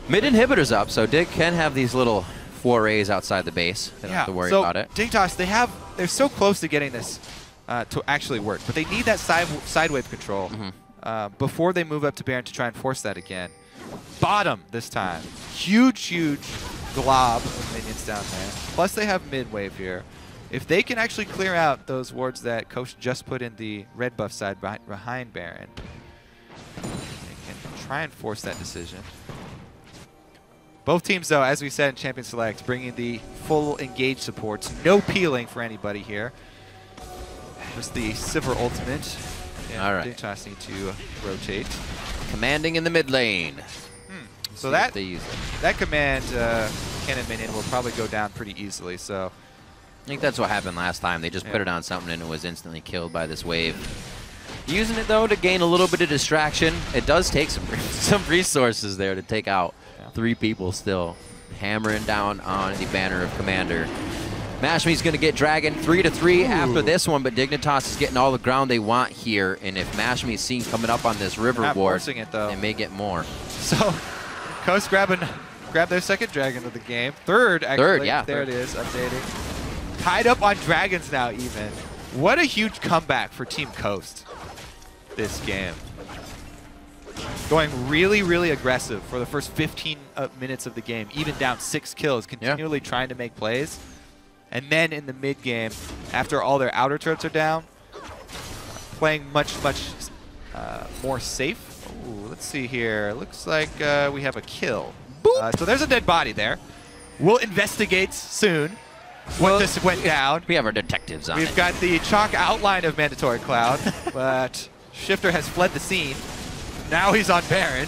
S18: mid inhibitor's up, so Dig can have these little forays outside the base. They don't have to worry about it.
S16: Dignitas, they're so close to getting this to actually work, but they need that side wave control before they move up to Baron to try and force that again. Bottom this time. Huge glob of minions down there. Plus they have mid wave here. If they can actually clear out those wards that Coach just put in the red buff side behind Baron, they can try and force that decision. Both teams, though, as we said in Champion Select, bringing the full engage supports. No peeling for anybody here. Just the Sivir ultimate.
S18: All right.
S16: Dignitas need to rotate.
S18: Commanding in the mid lane.
S16: So that command cannon minion will probably go down pretty easily. So
S18: I think that's what happened last time. They just put it on something and it was instantly killed by this wave. Using it, though, to gain a little bit of distraction. It does take some resources there to take out 3 people still. Hammering down on the banner of Commander. Mashmi's going to get Dragon 3-3 after this one, but Dignitas is getting all the ground they want here. And if Mashmi is seen coming up on this river ward, they may get more.
S16: So, Coast grab their second Dragon of the game. Third, actually.
S18: Third, yeah.
S16: There it is, updating. Tied up on Dragons now, even. What a huge comeback for Team Coast this game. Going really, really aggressive for the first 15 minutes of the game, even down 6 kills, continually trying to make plays. And then in the mid game, after all their outer turrets are down, playing much more safe. Ooh, let's see here. Looks like we have a kill. So there's a dead body there. We'll investigate soon what this went down.
S18: We have our detectives on
S16: We've got the chalk outline of Mandatory Cloud, but Shifter has fled the scene. Now he's on Baron.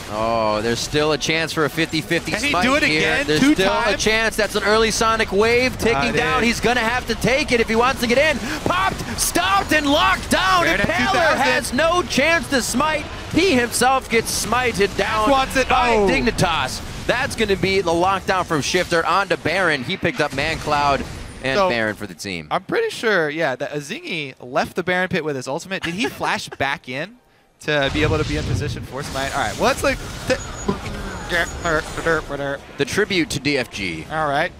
S18: Oh, there's still a chance for a 50-50 smite here.
S16: Can he do it again?
S18: There's still a chance. That's an early Sonic Wave ticking down. He's going to have to take it if he wants to get in. Popped, stopped, and locked down.
S16: Baron
S18: And Paler has no chance to smite. He himself gets smited down by Dignitas. That's going to be the lockdown from Shifter onto Baron. He picked up Man Cloud and Baron for the team.
S16: I'm pretty sure, that Azingi left the Baron pit with his ultimate. Did he flash back in to be able to be in position for smite? All right, well, let's like
S18: the tribute to DFG.
S16: All right.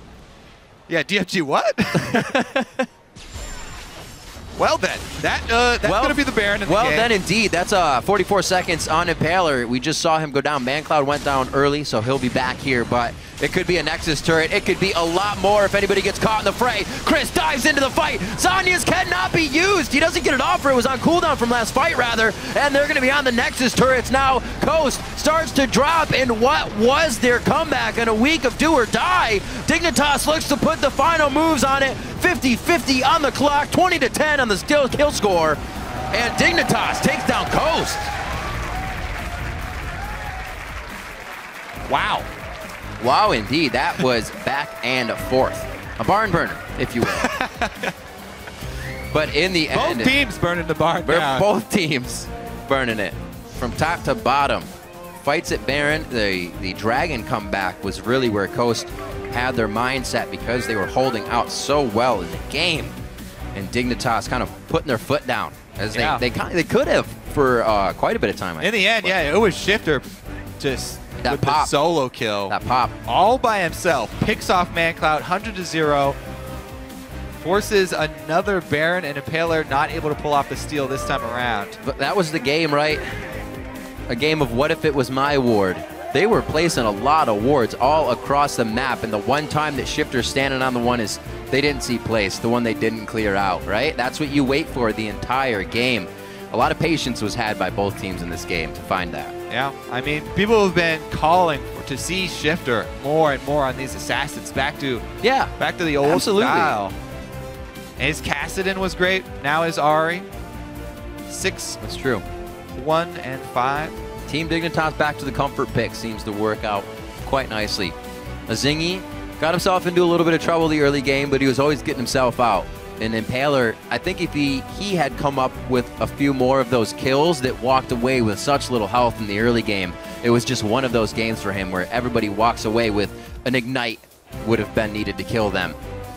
S16: Yeah, DFG what? Well then, that's going to be the Baron in the game.
S18: Well then, indeed. That's 44 seconds on Impaler. We just saw him go down. ManCloud went down early, so he'll be back here, but it could be a Nexus turret. It could be a lot more if anybody gets caught in the fray. Chris dives into the fight. Zhonya's cannot be used. He doesn't get it off, or it was on cooldown from last fight, rather, and they're going to be on the Nexus turrets now. Coast starts to drop in what was their comeback in a week of do or die. Dignitas looks to put the final moves on it. 50-50 on the clock, 20-10 on the kill score, and Dignitas takes down Coast.
S16: Wow.
S18: Wow, indeed. That was back and forth. A barn burner, if you will. But in the end...
S16: Both teams burning the barn down.
S18: Both teams burning it. from top to bottom. Fights at Baron, the Dragon comeback was really where Coast had their mindset because they were holding out so well in the game. And Dignitas kind of putting their foot down, as they could have for quite a bit of time.
S16: In the end, yeah, it was Shifter just
S18: that
S16: with
S18: pop.
S16: the solo kill.
S18: That pop.
S16: All by himself. Picks off ManCloud, 100-0. Forces another Baron and Impaler not able to pull off the steal this time around.
S18: But that was the game, right? A game of what if it was my ward. They were placing a lot of wards all across the map, and the one time that Shifter's standing on the one is they didn't see place, the one they didn't clear out, right? That's what you wait for the entire game. A lot of patience was had by both teams in this game to find that.
S16: Yeah, I mean, people have been calling to see Shifter more and more on these assassins, back to the old style. And his Kassadin was great. Now his Ahri. 6.
S18: That's true.
S16: 1 and 5.
S18: Team Dignitas back to the comfort pick seems to work out quite nicely. Azingi got himself into a little bit of trouble the early game, but he was always getting himself out. And Impaler, I think if he had come up with a few more of those kills that walked away with such little health in the early game, it was just one of those games for him where everybody walks away with an ignite would have been needed to kill them.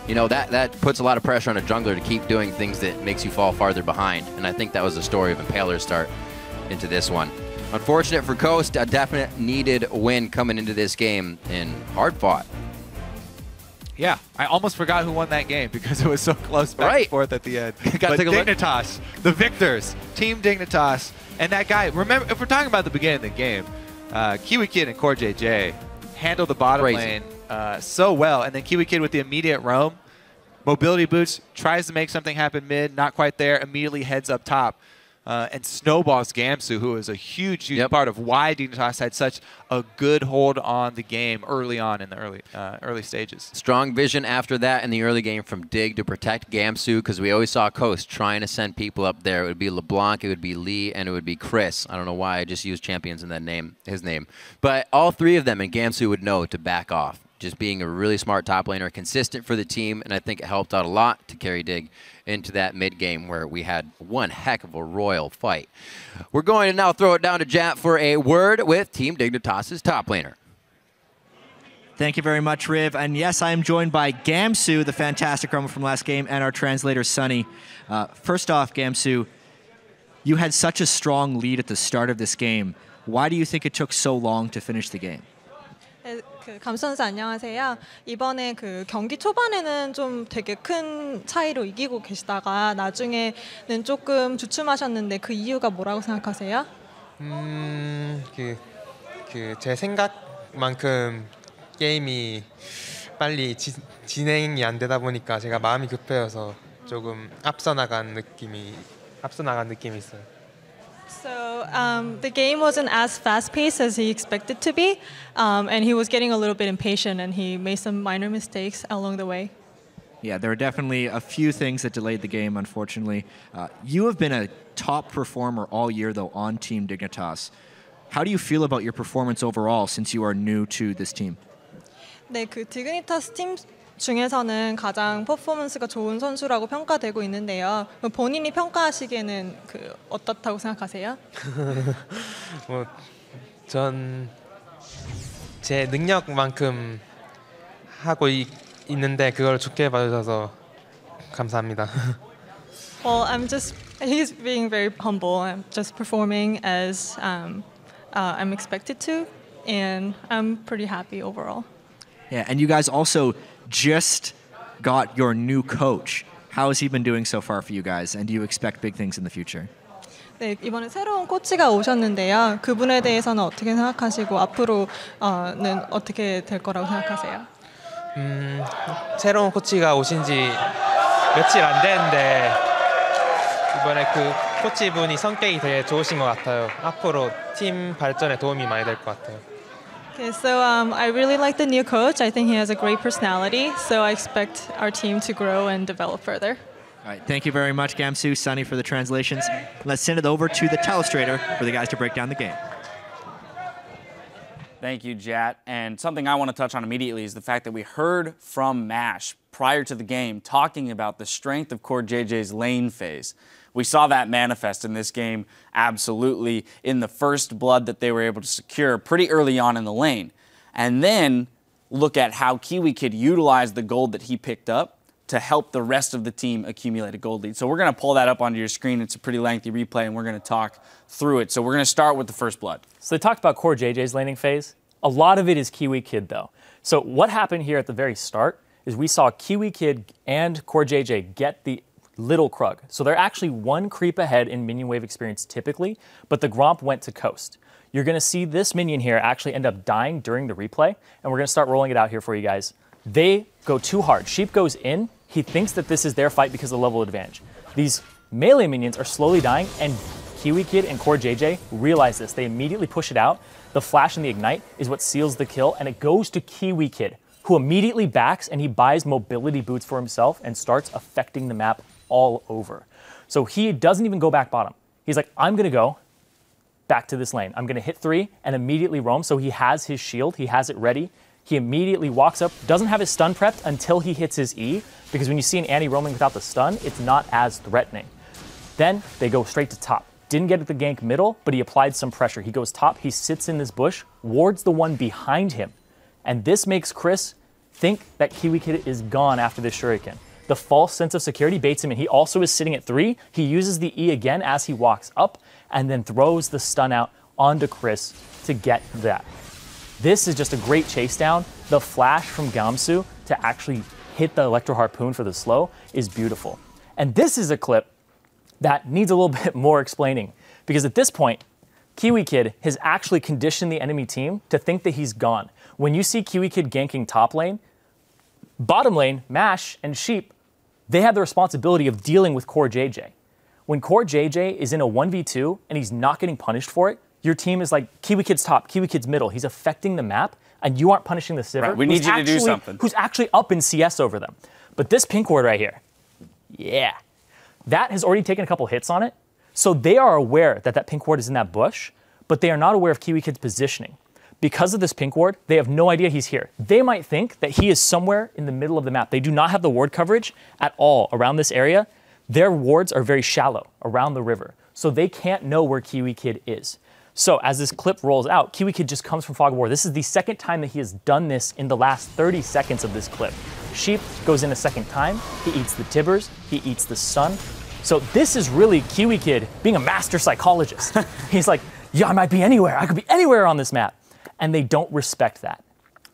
S18: You know, that puts a lot of pressure on a jungler to keep doing things that makes you fall farther behind. And I think that was the story of Impaler's start into this one. Unfortunate for Coast, a definite needed win coming into this game, and hard fought.
S16: Yeah, I almost forgot who won that game because it was so close back and forth at the end. But Dignitas, the victors, Team Dignitas, and that guy, remember, if we're talking about the beginning of the game, Kiwi Kid and Core JJ handled the bottom lane so well, and then Kiwi Kid with the immediate roam, mobility boots, tries to make something happen mid, not quite there, immediately heads up top. And snowballs Gamsu, who is a huge part of why Dignitas had such a good hold on the game early on in the early stages.
S18: Strong vision after that in the early game from Dig to protect Gamsu, because we always saw Coast trying to send people up there. It would be LeBlanc, it would be Lee, and it would be Chris. I don't know why I just used champions in that name, his name. But all three of them, and Gamsu would know to back off. Just being a really smart top laner, consistent for the team, and I think it helped out a lot to carry Dig into that mid game where we had one heck of a royal fight. We're going to now throw it down to Jat for a word with Team Dignitas' top laner.
S9: Thank you very much, Riv. And yes, I am joined by Gamsu, the fantastic Rumble from last game, and our translator, Sunny. First off, Gamsu, you had such a strong lead at the start of this game. Why do you think it took so long to finish the game?
S19: 감수 선수 안녕하세요. 이번에 경기 초반에는 좀 되게 큰 차이로 이기고 계시다가 나중에는 조금 주춤하셨는데 그 이유가 뭐라고 생각하세요?
S20: 제 생각만큼 게임이 빨리 진행이 안 되다 보니까 제가 마음이 급해서 조금 앞서 나간 느낌이 있어요.
S19: So the game wasn't as fast-paced as he expected to be, and he was getting a little bit impatient, and he made some minor mistakes along the way.
S9: Yeah, there are definitely a few things that delayed the game, unfortunately. You have been a top performer all year, though, on Team Dignitas. How do you feel about your performance overall since you are new to this team?
S19: 네, 디그니타스 팀 중에서는 가장 퍼포먼스가 좋은 선수라고 평가되고 있는데요. 본인이 평가하시기에는 어떻다고 생각하세요?
S20: 전 제 능력만큼 하고 있는데 그걸 좋게 봐주셔서 감사합니다.
S19: Well, he's being very humble. I'm just performing as I'm expected to, and I'm pretty happy overall.
S9: Yeah, and you guys also just got your new coach. How has he been doing so far for you guys, and do you expect big things in the future?
S19: 네, 이번에 새로운 코치가 오셨는데요. 그분에 대해서는 어떻게 생각하시고 앞으로는 어떻게 될 거라고 생각하세요?
S20: 새로운 코치가 오신 지 며칠 안 됐는데 이번에 그 코치분이 성격이 되게 좋으신 것 같아요. 앞으로 팀 발전에 도움이 많이 될 것 같아요.
S19: Okay, so I really like the new coach. I think he has a great personality, so I expect our team to grow and develop further.
S9: All right, thank you very much, Gamsu, Sunny, for the translations. Let's send it over to the telestrator for the guys to break down the game.
S7: Thank you, Jat. And something I want to touch on immediately is the fact that we heard from MASH prior to the game talking about the strength of Core JJ's lane phase. We saw that manifest in this game absolutely in the first blood that they were able to secure pretty early on in the lane. And then look at how Kiwi Kid utilized the gold that he picked up to help the rest of the team accumulate a gold lead. So we're going to pull that up onto your screen. It's a pretty lengthy replay, and we're going to talk through it. So we're going to start with the first blood.
S10: So they talked about Core JJ's laning phase. A lot of it is Kiwi Kid, though. So what happened here at the very start is we saw Kiwi Kid and Core JJ get the Little Krug. So they're actually one creep ahead in minion wave experience typically, but the Gromp went to coast. You're going to see this minion here actually end up dying during the replay, and we're going to start rolling it out here for you guys. They go too hard. Sheep goes in. He thinks that this is their fight because of the level advantage. These melee minions are slowly dying, and Kiwi Kid and Core JJ realize this. They immediately push it out. The flash and the ignite is what seals the kill, and it goes to Kiwi Kid, who immediately backs and he buys mobility boots for himself and starts affecting the map all over. So he doesn't even go back bottom. He's like, I'm going to go back to this lane. I'm going to hit 3 and immediately roam. So he has his shield. He has it ready. He immediately walks up, doesn't have his stun prepped until he hits his E, because when you see an Annie roaming without the stun, it's not as threatening. Then they go straight to top. Didn't get at the gank middle, but he applied some pressure. He goes top, he sits in this bush, wards the one behind him. And this makes Chris think that Kiwi Kid is gone after this shuriken. The false sense of security baits him in. He also is sitting at 3. He uses the E again as he walks up and then throws the stun out onto Chris to get that. This is just a great chase down. The flash from Gamsu to actually hit the Electro Harpoon for the slow is beautiful. And this is a clip that needs a little bit more explaining, because at this point, Kiwi Kid has actually conditioned the enemy team to think that he's gone. When you see Kiwi Kid ganking top lane, bottom lane, Mash and Sheep, they have the responsibility of dealing with Core JJ. When Core JJ is in a 1v2 and he's not getting punished for it, your team is like, Kiwi Kid's top, Kiwi Kid's middle. He's affecting the map, and you aren't punishing the Sivir.
S7: Right, we need you to do something.
S10: Who's actually up in CS over them. But this pink ward right here, yeah, that has already taken a couple hits on it. So they are aware that that pink ward is in that bush, but they are not aware of Kiwi Kid's positioning. Because of this pink ward, they have no idea he's here. They might think that he is somewhere in the middle of the map. They do not have the ward coverage at all around this area. Their wards are very shallow around the river, so they can't know where Kiwi Kid is. So as this clip rolls out, Kiwi Kid just comes from Fog of War. This is the second time that he has done this in the last 30 seconds of this clip. Sheep goes in a second time. He eats the Tibbers. He eats the stun. So this is really Kiwi Kid being a master psychologist. He's like, yeah, I might be anywhere. I could be anywhere on this map. And they don't respect that.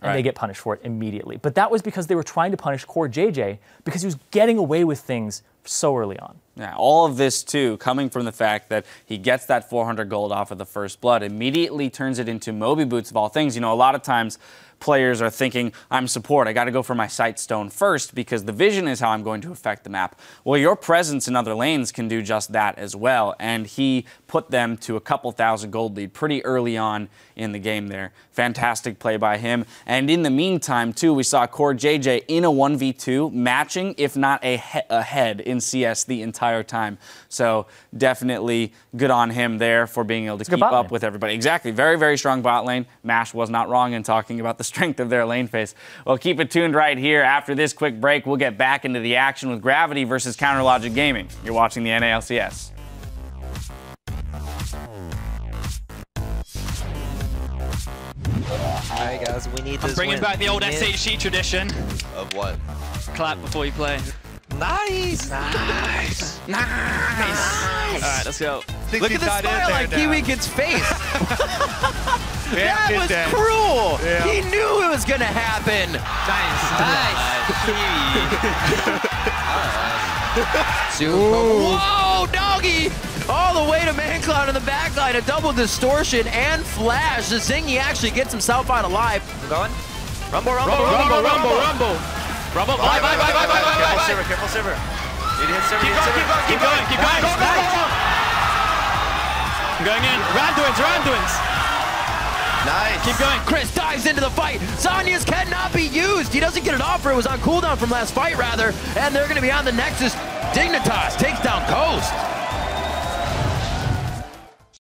S10: And they get punished for it immediately. But that was because they were trying to punish Core JJ because he was getting away with things so early on.
S7: Yeah, all of this, too, coming from the fact that he gets that 400 gold off of the first blood, immediately turns it into Moby Boots of all things. You know, a lot of times players are thinking, I'm support, I got to go for my sight stone first because the vision is how I'm going to affect the map. Well, your presence in other lanes can do just that as well, and he put them to a couple thousand gold lead pretty early on in the game there. Fantastic play by him. And in the meantime, too, we saw Core JJ in a 1v2 matching, if not ahead in CS the entire time. So definitely good on him there for being able to keep up with everybody. Exactly. Very, very strong bot lane. Mash was not wrong in talking about the strength of their lane phase. Well, keep it tuned right here. After this quick break, we'll get back into the action with Gravity versus Counterlogic Gaming. You're watching the NA LCS.
S11: Alright guys, we need this
S21: bringing
S11: win.
S21: back the old SHG tradition.
S11: Of what?
S21: Clap before you play.
S11: Nice! Nice!
S21: Nice! Alright, let's go.
S18: Look at the smile on Kiwi Kid's face. That was cruel.
S21: Yeah.
S18: He knew it was going to happen.
S11: Nice.
S18: Whoa, doggy! All the way to ManCloud in the backline. A double distortion and flash. The Zingy actually gets himself out alive.
S11: I'm going.
S21: Rumble, rumble, rumble, rumble, rumble. Rumble, bye, bye, bye, bye, bye, bye, bye.
S11: Careful, Silver, careful, Silver. Need to hit Silver,
S21: Keep going, keep going, keep going. Going in. Randuins, Randuins.
S18: Nice.
S11: Keep going.
S18: Chris dives into the fight. Zanya's cannot be used. He doesn't get it off, or it was on cooldown from last fight, rather. And they're going to be on the Nexus. Dignitas